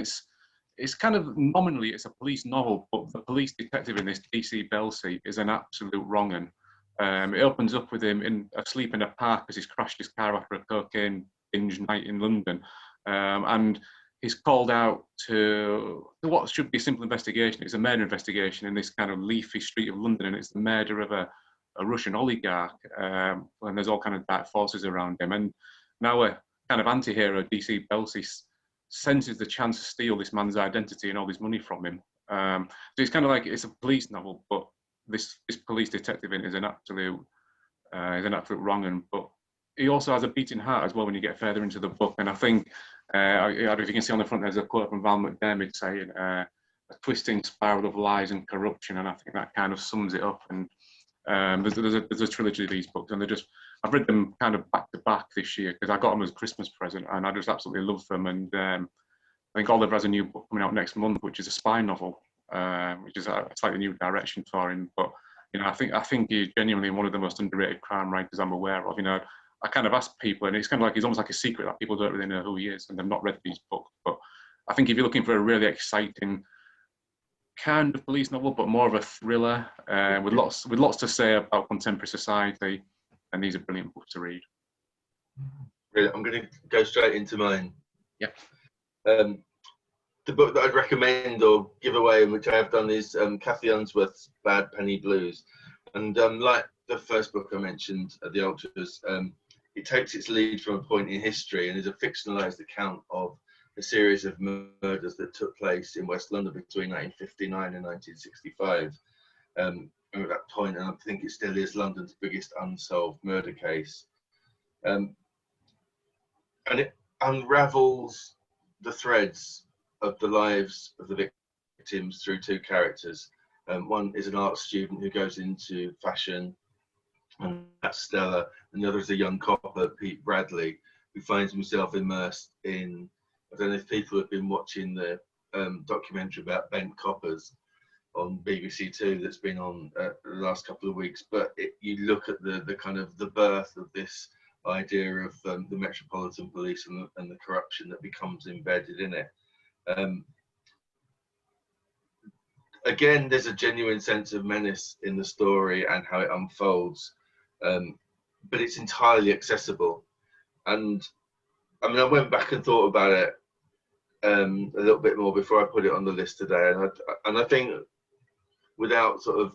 it's kind of nominally it's a police novel, but the police detective in this, DC Belsey, is an absolute wrong-un. It opens up with him asleep in a park as he's crashed his car after a cocaine binge night in London, and he's called out to what should be a simple investigation. It's a murder investigation in this kind of leafy street of London, and it's the murder of a Russian oligarch, and there's all kind of dark forces around him. And now a kind of anti-hero, DC Belsi, senses the chance to steal this man's identity and all his money from him. So it's kind of like, it's a police novel, but this police detective in it is an absolute wrong un, but he also has a beating heart as well when you get further into the book. And I think, I don't know if you can see on the front, there's a quote from Val McDermid saying, a twisting spiral of lies and corruption, and I think that kind of sums it up. And there's a trilogy of these books, and I've read them kind of back to back this year because I got them as a Christmas present, and I just absolutely love them. And I think Oliver has a new book coming out next month, which is a spy novel, which is a slightly new direction for him. But you know, I think he's genuinely one of the most underrated crime writers I'm aware of. You know, I kind of ask people, and it's kind of like he's almost like a secret that people don't really know who he is, and they've not read these books. But I think if you're looking for a really exciting kind of police novel, but more of a thriller, with lots to say about contemporary society, and these are brilliant books to read. Brilliant. I'm going to go straight into mine. Yeah. The book that I'd recommend or give away, and which I have done, is Cathy Unsworth's Bad Penny Blues. And like the first book I mentioned, The Ultras, it takes its lead from a point in history and is a fictionalised account of a series of murders that took place in West London between 1959 and 1965. And at that point, and I think it still is, London's biggest unsolved murder case. And it unravels the threads of the lives of the victims through two characters. One is an art student who goes into fashion, and that's Stella, and the other is a young copper, Pete Bradley, who finds himself immersed in, I don't know if people have been watching the documentary about bent coppers on BBC Two that's been on the last couple of weeks, but you look at the kind of the birth of this idea of the Metropolitan Police and the corruption that becomes embedded in it. Again, there's a genuine sense of menace in the story and how it unfolds, but it's entirely accessible. And I mean, I went back and thought about it a little bit more before I put it on the list today, and I think, without sort of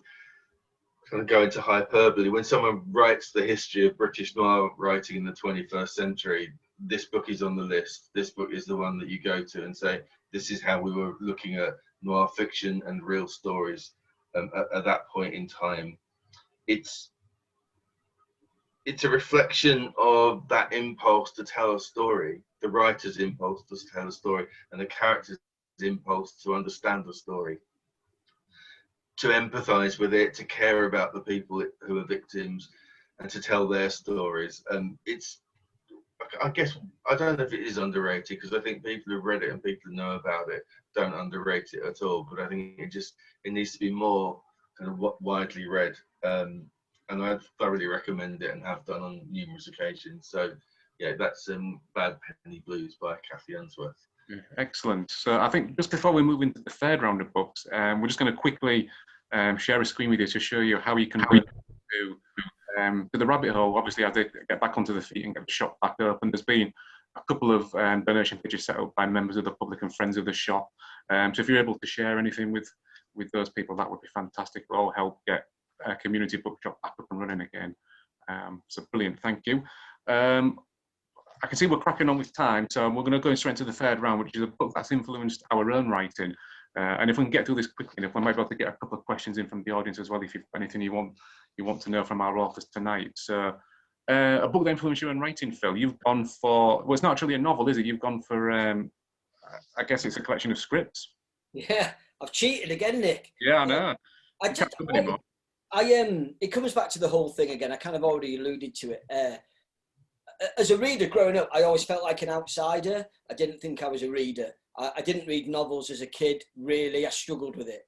kind of going to hyperbole, when someone writes the history of British noir writing in the 21st century, this book is on the list. This book is the one that you go to and say, this is how we were looking at noir fiction and real stories at that point in time. It's a reflection of that impulse to tell a story, the writer's impulse to tell a story, and the character's impulse to understand the story, to empathize with it, to care about the people who are victims, and to tell their stories. I guess, I don't know if it is underrated, because I think people who've read it and people who know about it don't underrate it at all, but I think it needs to be more kind of widely read. And I thoroughly recommend it and have done on numerous occasions. So yeah, that's Bad Penny Blues by Cathy Unsworth. Excellent. So I think just before we move into the third round of books, we're just going to quickly share a screen with you to show you how you can go to the rabbit hole. Obviously, as they get back onto the feet and get the shop back open, there's been a couple of donation pages set up by members of the public and friends of the shop. So if you're able to share anything with those people, that would be fantastic. We'll all help get a community bookshop back up and running again. So brilliant, thank you. I can see we're cracking on with time, so we're going to go straight into the third round, which is a book that's influenced our own writing. And if we can get through this quickly enough, we might be able to get a couple of questions in from the audience as well, if you've got anything you want to know from our authors tonight. So a book that influenced your own writing, Phil, you've gone for, well, it's not actually a novel, is it? You've gone for, I guess it's a collection of scripts. Yeah, I've cheated again, Nick. Yeah, I know. It comes back to the whole thing again. I kind of already alluded to it. As a reader growing up, I always felt like an outsider. I didn't think I was a reader. I didn't read novels as a kid, really. I struggled with it.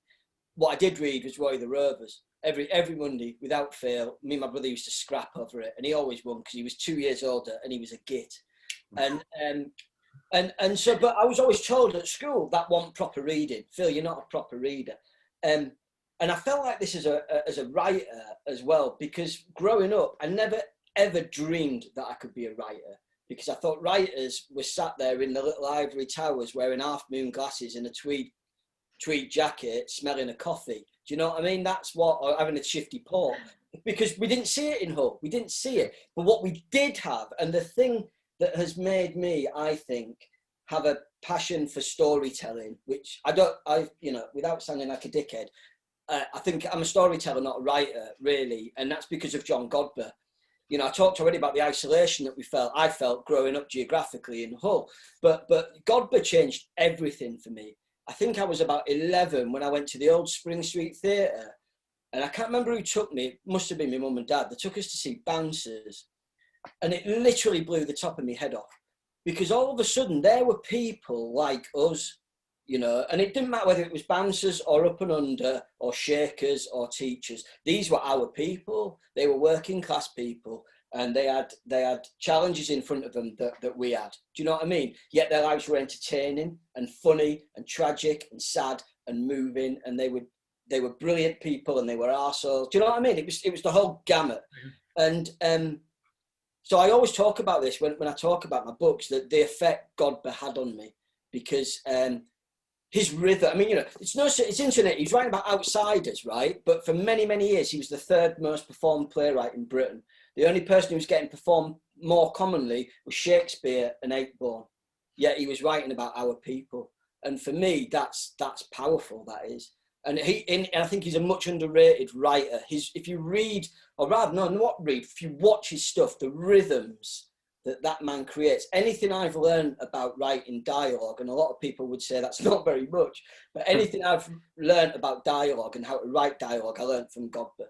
What I did read was Roy the Rovers. Every Monday, without fail, me and my brother used to scrap over it, and he always won because he was 2 years older and he was a git. And so, but I was always told at school that wasn't proper reading. Phil, you're not a proper reader. And I felt like this as a writer as well, because growing up, I never ever dreamed that I could be a writer, because I thought writers were sat there in the little ivory towers wearing half-moon glasses and a tweed jacket, smelling a coffee. Do you know what I mean? That's what, or having a shifty port, because we didn't see it in Hull. We didn't see it. But what we did have, and the thing that has made me, I think, have a passion for storytelling, which without sounding like a dickhead, I think I'm a storyteller, not a writer, really. And that's because of John Godber. You know, I talked already about the isolation that I felt growing up geographically in Hull. But Godber changed everything for me. I think I was about 11 when I went to the old Spring Street Theatre. And I can't remember who took me. It must have been my mum and dad. They took us to see Bouncers. And it literally blew the top of my head off. Because all of a sudden, there were people like us, you know, and it didn't matter whether it was bouncers or up and under or shakers or teachers. These were our people. They were working class people, and they had challenges in front of them that we had. Do you know what I mean? Yet their lives were entertaining and funny and tragic and sad and moving, and they were brilliant people, and they were arseholes. Do you know what I mean? It was the whole gamut. And so I always talk about this when I talk about my books, that the effect Godber had on me, because his rhythm, I mean, you know, it's internet, he's writing about outsiders, right? But for many, many years, he was the third most performed playwright in Britain. The only person who was getting performed more commonly was Shakespeare and Ayckbourn. Yet he was writing about our people. And for me, that's powerful, that is. And I think he's a much underrated writer. If you read, or rather, no, not read, if you watch his stuff, the rhythms that man creates, anything I've learned about writing dialogue, and a lot of people would say that's not very much, but anything I've learned about dialogue and how to write dialogue, I learned from Godber.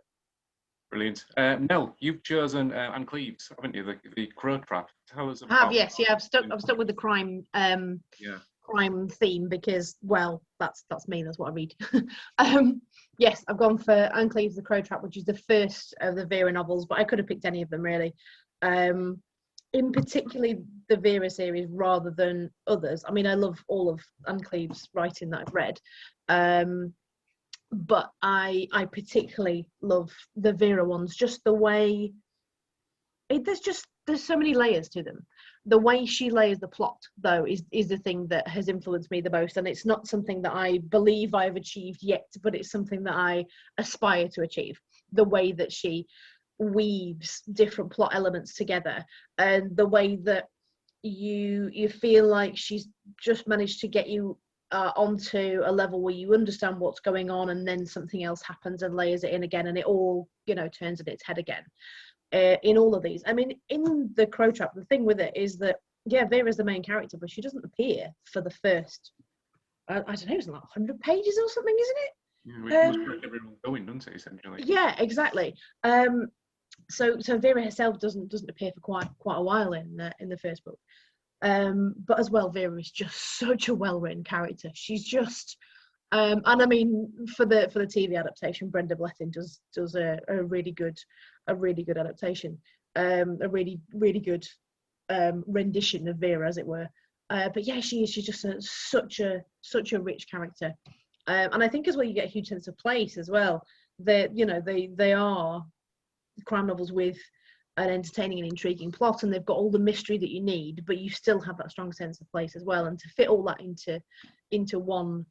Brilliant. Nell, you've chosen Anne Cleeve's, haven't you, the Crow Trap? Tell us about. Yes, yeah, I've stuck with the crime. Crime theme because, well, that's me. That's what I read. Yes, I've gone for Anne Cleeve's The Crow Trap, which is the first of the Vera novels, but I could have picked any of them really. In particularly the Vera series rather than others. I mean, I love all of Anne Cleeve's writing that I've read. But I particularly love the Vera ones, just the way there's so many layers to them. The way she layers the plot, though, is the thing that has influenced me the most, and it's not something that I believe I've achieved yet, but it's something that I aspire to achieve. The way that she weaves different plot elements together, and the way that you feel like she's just managed to get you onto a level where you understand what's going on, and then something else happens and layers it in again, and it all, you know, turns on its head again. In all of these, I mean, in the Crow Trap, the thing with it is that, yeah, Vera's the main character, but she doesn't appear for the first, I don't know, it's like 100 pages or something, isn't it? Yeah, which must break everyone going, doesn't it, essentially? Yeah, exactly. So Vera herself doesn't appear for quite a while in the first book. But as well, Vera is just such a well-written character. She's just, and I mean, for the TV adaptation, Brenda Blethyn does a really good adaptation, a really good rendition of Vera, as it were. But yeah, she's just such a rich character, and I think as well you get a huge sense of place as well. They are crime novels with an entertaining and intriguing plot, and they've got all the mystery that you need, but you still have that strong sense of place as well. And to fit all that into one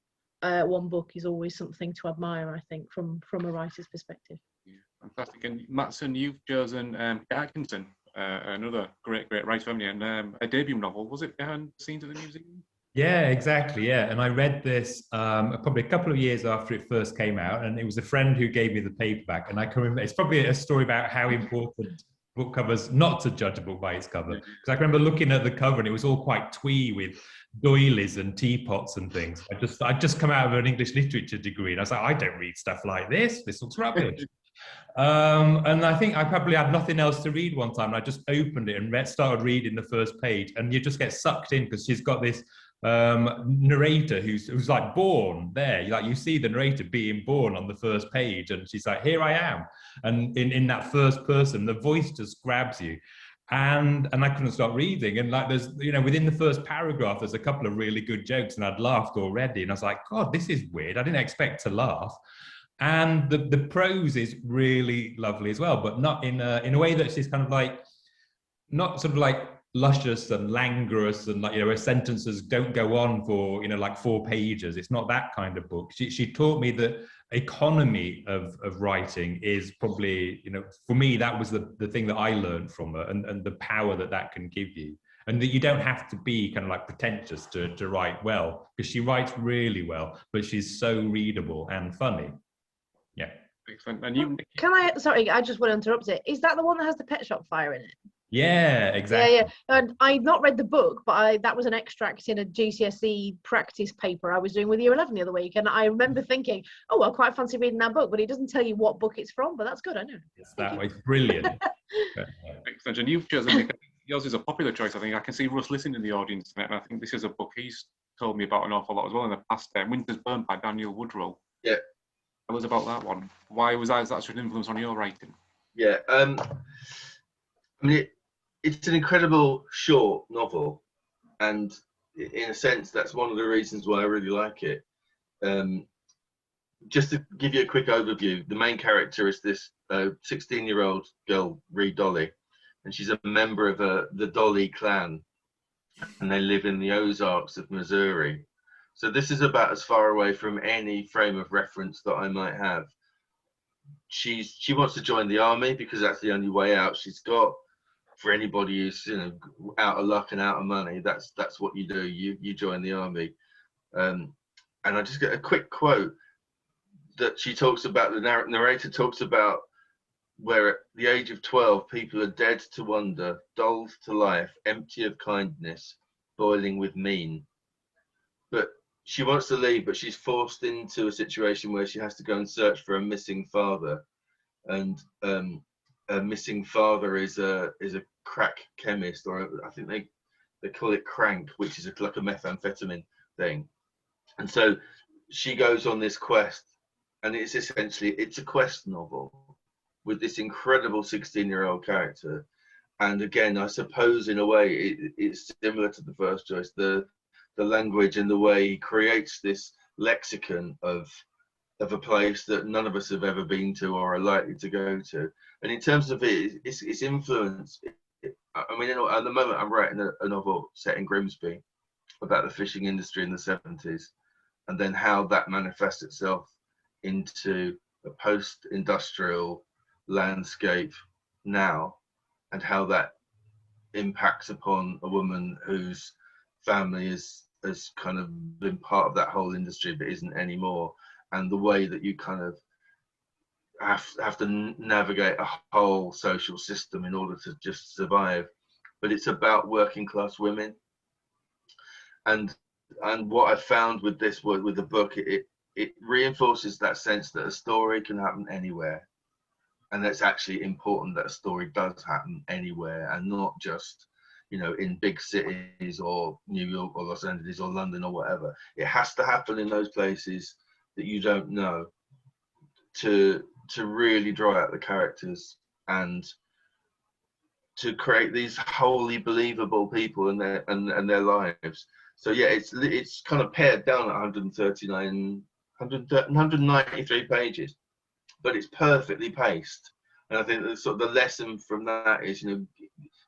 book is always something to admire, I think, from a writer's perspective. Yeah, fantastic. And Matson, you've chosen Atkinson, another great writer, haven't you? And a debut novel, was it, Behind the Scenes of the Museum? Yeah, exactly. Yeah, and I read this probably a couple of years after it first came out, and it was a friend who gave me the paperback. And I can remember, it's probably a story about how important book covers, not to judge a book by its cover, because I can remember looking at the cover and it was all quite twee with doilies and teapots and things. I'd just come out of an English literature degree, and I was like, I don't read stuff like this. This looks rubbish. And I think I probably had nothing else to read one time, and I just opened it and started reading the first page, and you just get sucked in because she's got this narrator who's like born there. Like, you see the narrator being born on the first page, and she's like, here I am, and in that first person the voice just grabs you, and I couldn't stop reading. And like, there's, you know, within the first paragraph there's a couple of really good jokes, and I'd laughed already, and I was like, God, this is weird, I didn't expect to laugh. And the prose is really lovely as well, but not in a way that she's kind of like, not sort of like luscious and languorous, and like, you know, her sentences don't go on for, you know, like 4 pages. It's not that kind of book. She taught me that economy of writing is probably, you know, for me, that was the thing that I learned from her, and the power that can give you, and that you don't have to be kind of like pretentious to write well, because she writes really well, but she's so readable and funny. Yeah. Excellent. And you, Nick? Can I? Sorry, I just want to interrupt it. Is that the one that has the pet shop fire in it? Yeah, exactly. Yeah. And I've not read the book, but that was an extract in a GCSE practice paper I was doing with Year 11 the other week, and I remember thinking, oh, I quite fancy reading that book, but it doesn't tell you what book it's from. But that's good, I know. It's that way. It's brilliant. Excellent. And you've chosen, Nick, yours is a popular choice. I think I can see Russ listening in the audience tonight, and I think this is a book he's told me about an awful lot as well in the past. Winter's Burnt by Daniel Woodrow. Yeah. Tell us about that one. Why was that such an influence on your writing? Yeah. I mean, it's an incredible short novel, and in a sense, that's one of the reasons why I really like it. Just to give you a quick overview, the main character is this 16-year-old girl, Ree Dolly, and she's a member of the Dolly clan, and they live in the Ozarks of Missouri. So this is about as far away from any frame of reference that I might have. She wants to join the army because that's the only way out she's got. For anybody who's, you know, out of luck and out of money, that's what you do. You join the army. And I just get a quick quote that she talks about. The narrator talks about where at the age of 12, people are dead to wonder, dulled to life, empty of kindness, boiling with mean. But she wants to leave, but she's forced into a situation where she has to go and search for a missing father. And a missing father is a crack chemist, or I think they call it crank, which is like a methamphetamine thing. And so she goes on this quest, and it's a quest novel with this incredible 16-year-old character. And again, I suppose in a way it's similar to the first choice, the language and the way he creates this lexicon of a place that none of us have ever been to or are likely to go to. And in terms of its influence, I mean, at the moment I'm writing a novel set in Grimsby about the fishing industry in the 70s, and then how that manifests itself into a post-industrial landscape now, and how that impacts upon a woman whose family has kind of been part of that whole industry but isn't anymore, and the way that you kind of have to navigate a whole social system in order to just survive. But it's about working class women, and what I found with this with the book, it reinforces that sense that a story can happen anywhere, and that's actually important that a story does happen anywhere, and not just, you know, in big cities or New York or Los Angeles or London or whatever. It has to happen in those places that you don't know, to really draw out the characters and to create these wholly believable people and their lives. So yeah, it's kind of pared down at 193 pages, but it's perfectly paced. And I think the the lesson from that is, you know,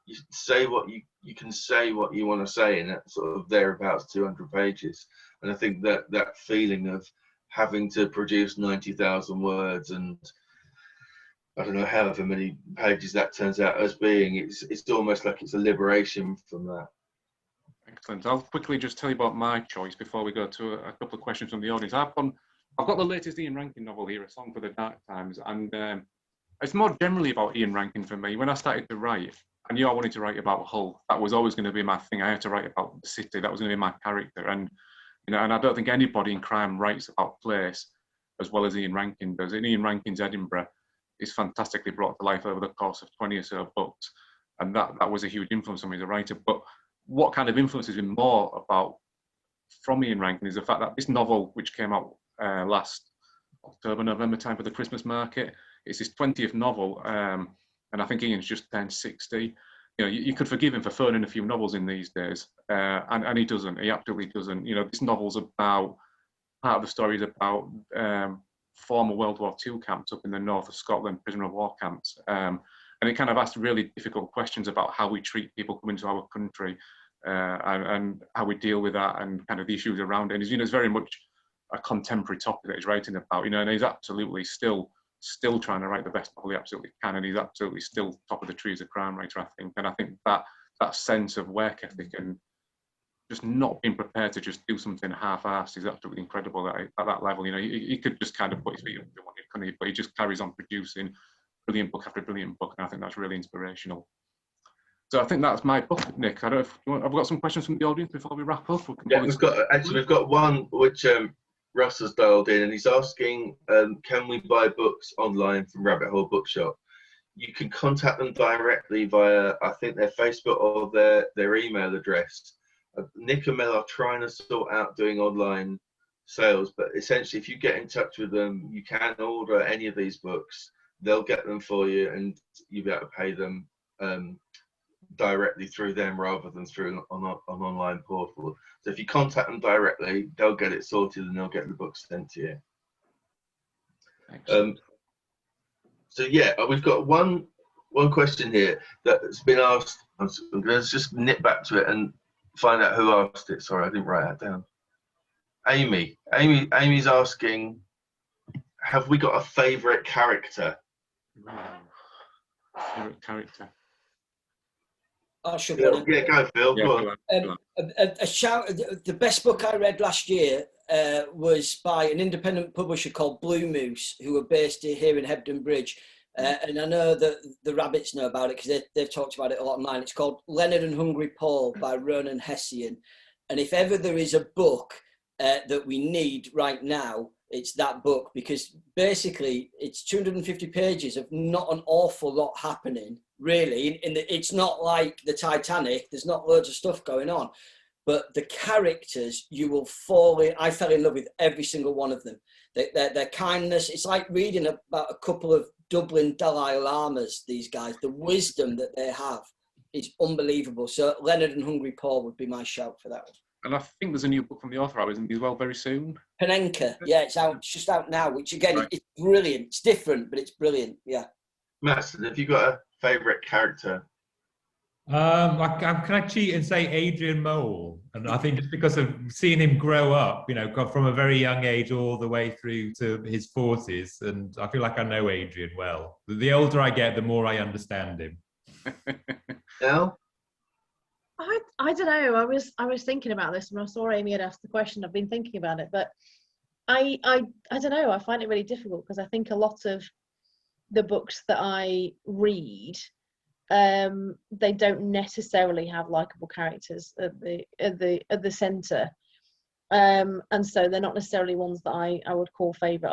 you say what you can say what you want to say in that sort of thereabouts 200 pages. And I think that feeling of having to produce 90,000 words and I don't know however many pages that turns out as being, it's almost like it's a liberation from that. Excellent. I'll quickly just tell you about my choice before we go to a couple of questions from the audience. I've got the latest Ian Rankin novel here, A Song for the Dark Times, and it's more generally about Ian Rankin for me. When I started to write, I knew I wanted to write about Hull. That was always going to be my thing. I had to write about the city. That was going to be my character, and you know, and I don't think anybody in crime writes about place as well as Ian Rankin does. And Ian Rankin's Edinburgh is fantastically brought to life over the course of 20 or so books, and that was a huge influence on me as a writer. But what kind of influences me more about from Ian Rankin is the fact that this novel, which came out last October, November time for the Christmas market, it's his 20th novel, and I think Ian's just turned 60. You know, you could forgive him for phoning a few novels in these days, and he doesn't. He absolutely doesn't. You know, this novel's about, part of the story is about former World War II camps up in the north of Scotland, prisoner of war camps, and and it kind of asks really difficult questions about how we treat people coming to our country, and how we deal with that, and kind of the issues around it. And it's very much a contemporary topic that he's writing about, and he's absolutely still trying to write the best novel he absolutely can, and he's absolutely still top of the tree as a crime writer, I think. And I think that sense of work ethic and just not being prepared to just do something half-assed is absolutely incredible at that level. He could just kind of put his feet up to one, couldn't he? But he just carries on producing brilliant book after brilliant book, and I think that's really inspirational. So I think that's my book, Nick. I don't know if I've got some questions from the audience before we wrap up. Yeah, we've got one which Russ has dialed in, and he's asking, can we buy books online from Rabbit Hole Bookshop? You can contact them directly via, I think, their Facebook or their email address. Nick and Mel are trying to sort out doing online sales, but essentially if you get in touch with them, you can order any of these books. They'll get them for you, and you'll be able to pay them directly through them rather than through an online portal. So if you contact them directly, they'll get it sorted and they'll get the books sent to you. So yeah, we've got one question here that's been asked. I'm going to just nip back to it and find out who asked it. Sorry, I didn't write that down. Amy's asking, have we got a favourite character? Favourite character? I should yeah, go Phil. Yeah, go on. A shout. The best book I read last year was by an independent publisher called Blue Moose, who are based here in Hebden Bridge. And I know that the rabbits know about it because they've talked about it a lot online. It's called Leonard and Hungry Paul by Ronan Hessian. And if ever there is a book that we need right now, it's that book, because basically it's 250 pages of not an awful lot happening, really. It's not like the Titanic. There's not loads of stuff going on. But the characters, you will fall in. I fell in love with every single one of them. Their kindness. It's like reading about a couple of Dublin Dalai Lamas, these guys. The wisdom that they have is unbelievable. So Leonard and Hungry Paul would be my shout for that one. And I think there's a new book from the author out, isn't it, as well, very soon? Panenka. Yeah, it's out. It's just out now, which again, right. It's brilliant. It's different, but it's brilliant. Yeah. Matson, have you got a favourite character? Can I cheat and say Adrian Mole? And I think just because of seeing him grow up, got from a very young age all the way through to his 40s, and I feel like I know Adrian well. The older I get, the more I understand him. Nell? I don't know. I was thinking about this when I saw Amy had asked the question. I've been thinking about it, but I don't know. I find it really difficult because I think a lot of the books that I read, they don't necessarily have likable characters at the centre, and so they're not necessarily ones that I would call favourite.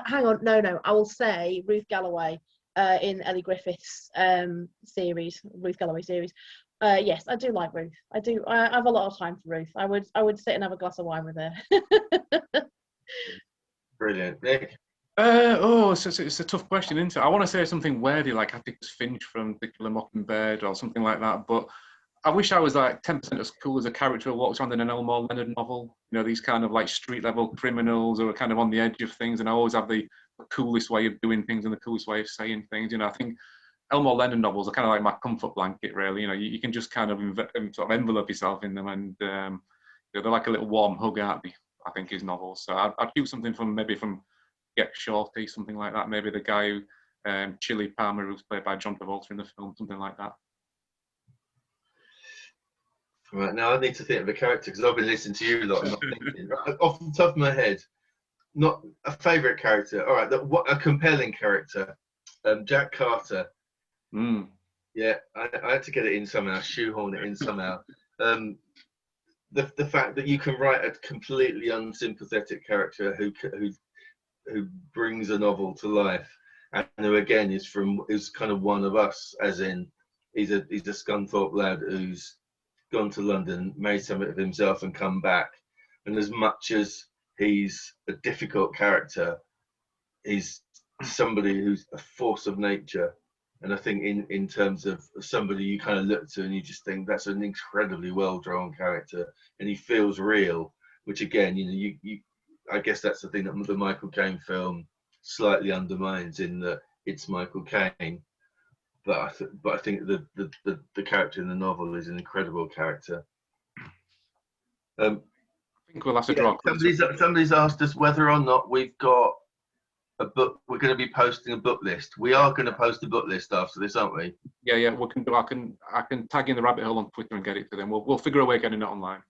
Hang on, no, I will say Ruth Galloway in Ellie Griffith's series, Ruth Galloway series. Yes, I do like Ruth. I do. I have a lot of time for Ruth. I would sit and have a glass of wine with her. Brilliant, Nick. It's a tough question, isn't it? I want to say something wordy like Atticus Finch from To Kill a Mockingbird or something like that, but I wish I was like 10% as cool as a character who walks around in an Elmore Leonard novel. These kind of like street level criminals who are kind of on the edge of things, and I always have the coolest way of doing things and the coolest way of saying things. I think Elmore Leonard novels are kind of like my comfort blanket, really. You can just kind of sort of envelope yourself in them, and they're like a little warm hug, aren't they? I think his novels. So I'd choose something from Get Shorty, something like that. Maybe the guy who Chili Palmer, who's played by John Travolta in the film, something like that. Right, now I need to think of a character because I've been listening to you a lot and not thinking. Off the top of my head, not a favourite character. All right, a compelling character. Jack Carter. Yeah, I had to get it in somehow, shoehorn it in somehow. The fact that you can write a completely unsympathetic character who brings a novel to life, and who again is kind of one of us, as in he's a Scunthorpe lad who's gone to London, made something of himself and come back. And as much as he's a difficult character, he's somebody who's a force of nature. And I think in terms of somebody you kind of look to and you just think that's an incredibly well-drawn character, and he feels real, which again, I guess that's the thing that the Michael Caine film slightly undermines, in that it's Michael Caine. but I think the character in the novel is an incredible character. I think we'll have to draw. Somebody's asked us whether or not we've got a book. We're going to be posting a book list. We are going to post a book list after this, aren't we? Yeah. We can do. I can tag in the rabbit hole on Twitter and get it to them. We'll figure a way of getting it online.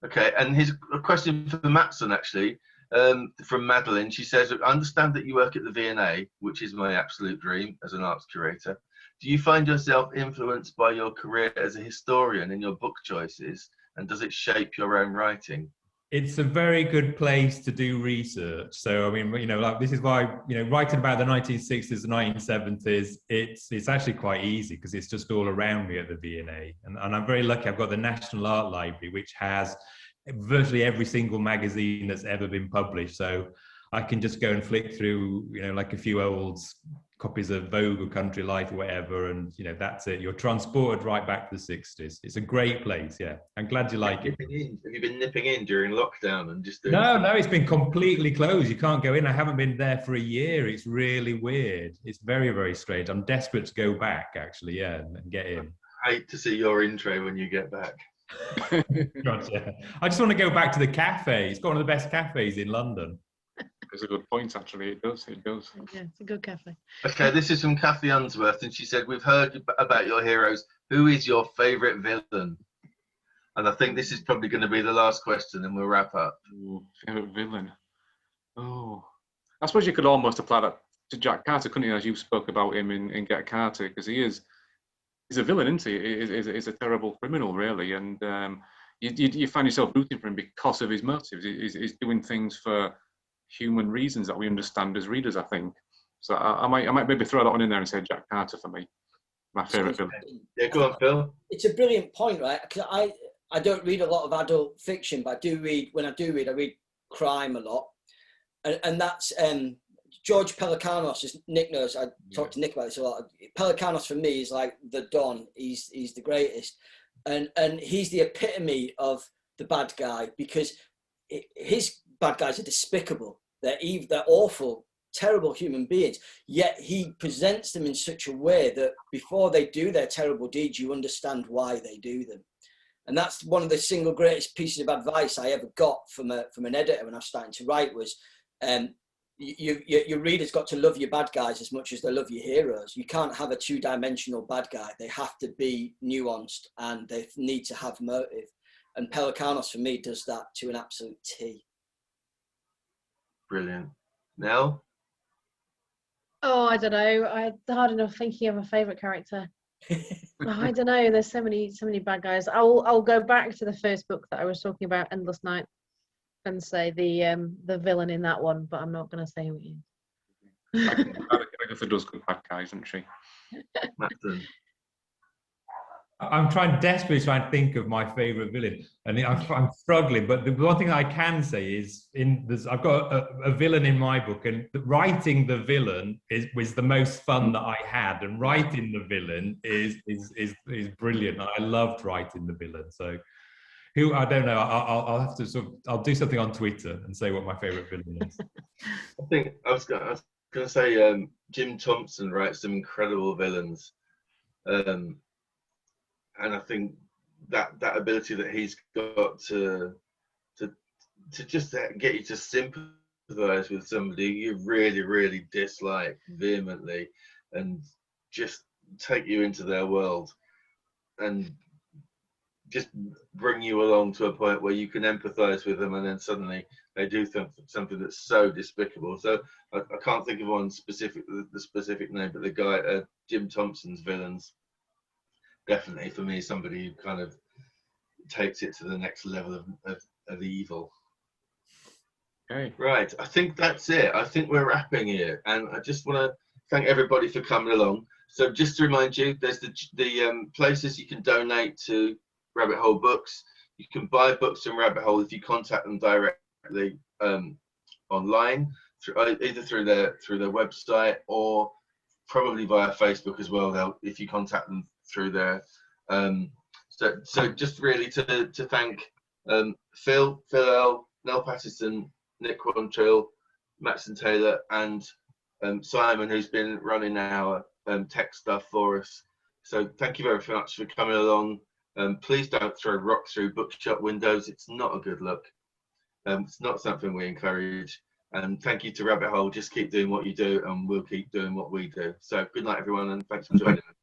Okay. And here's a question for Matson, actually, from Madeline. She says, "I understand that you work at the V&A, which is my absolute dream as an arts curator. Do you find yourself influenced by your career as a historian in your book choices, and does it shape your own writing?" It's a very good place to do research. So, I mean, like this is why, writing about the 1960s and 1970s, it's actually quite easy because it's just all around me at the V&A. And I'm very lucky. I've got the National Art Library, which has virtually every single magazine that's ever been published. So I can just go and flick through, like a few old copies of Vogue or Country Life or whatever, and that's it. You're transported right back to the 60s. It's a great place. Yeah, I'm glad you like it. Have you been nipping in during lockdown and just doing No, it's been completely closed. You can't go in. I haven't been there for a year. It's really weird. It's very, very strange. I'm desperate to go back, actually. Yeah, and get in. I hate to see your intro when you get back. Gotcha. I just want to go back to the cafe. It's got one of the best cafes in London. It's a good point, actually. It does. Yeah, it's a good cafe. Okay, this is from Cathy Unsworth, and she said, "We've heard about your heroes. Who is your favourite villain?" And I think this is probably going to be the last question, and we'll wrap up. Favourite villain? Oh, I suppose you could almost apply that to Jack Carter, couldn't you? As you spoke about him in Get Carter, because he's a villain, isn't he? He's a terrible criminal, really, and you find yourself rooting for him because of his motives. He's doing things for human reasons that we understand as readers, I think. So I might maybe throw that one in there and say Jack Carter for me, my favourite villain. Yeah, go on, Phil. It's a brilliant point, right? Because I don't read a lot of adult fiction, but I read crime a lot, and that's George Pelecanos. As Nick knows, I talked to Nick about this a lot. Pelecanos for me is like the Don. He's the greatest, and he's the epitome of the bad guy, because his bad guys are despicable. They're evil, they're awful, terrible human beings. Yet he presents them in such a way that before they do their terrible deeds, you understand why they do them. And that's one of the single greatest pieces of advice I ever got from an editor when I was starting to write was, your readers got to love your bad guys as much as they love your heroes. You can't have a two-dimensional bad guy. They have to be nuanced and they need to have motive. And Pelecanos for me does that to an absolute T. Brilliant. Nell? Oh, I don't know. It's hard enough thinking of a favourite character. I don't know. There's so many bad guys. I'll go back to the first book that I was talking about, Endless Night, and say the villain in that one, but I'm not going to say who it is. Agatha does good bad guys, isn't she? Matson. I'm desperately trying to think of my favourite villain, and I'm struggling. But the one thing I can say is, I've got a villain in my book, and writing the villain was the most fun that I had, and writing the villain is brilliant. I loved writing the villain. So, I don't know. I'll have to I'll do something on Twitter and say what my favourite villain is. I think I was going to say Jim Thompson writes some incredible villains. And I think that ability that he's got to just get you to sympathise with somebody you really, really dislike vehemently, and just take you into their world, and just bring you along to a point where you can empathise with them, and then suddenly they do something that's so despicable. So I can't think of one specific, the specific name, but the guy, Jim Thompson's villains. Definitely for me, somebody who kind of takes it to the next level of evil. Okay. Right, I think that's it. I think we're wrapping here, and I just want to thank everybody for coming along. So just to remind you, there's the places you can donate to Rabbit Hole Books. You can buy books from Rabbit Hole if you contact them directly online, either through their website or probably via Facebook as well. If you contact them through there. So just really to thank Phil Earle, Nell Pattison, Nick Quantrill, Matson Taylor, and Simon, who's been running our tech stuff for us. So thank you very much for coming along. Please don't throw rocks through bookshop windows. It's not a good look. It's not something we encourage. And thank you to Rabbit Hole. Just keep doing what you do, and we'll keep doing what we do. So good night, everyone, and thanks for joining us.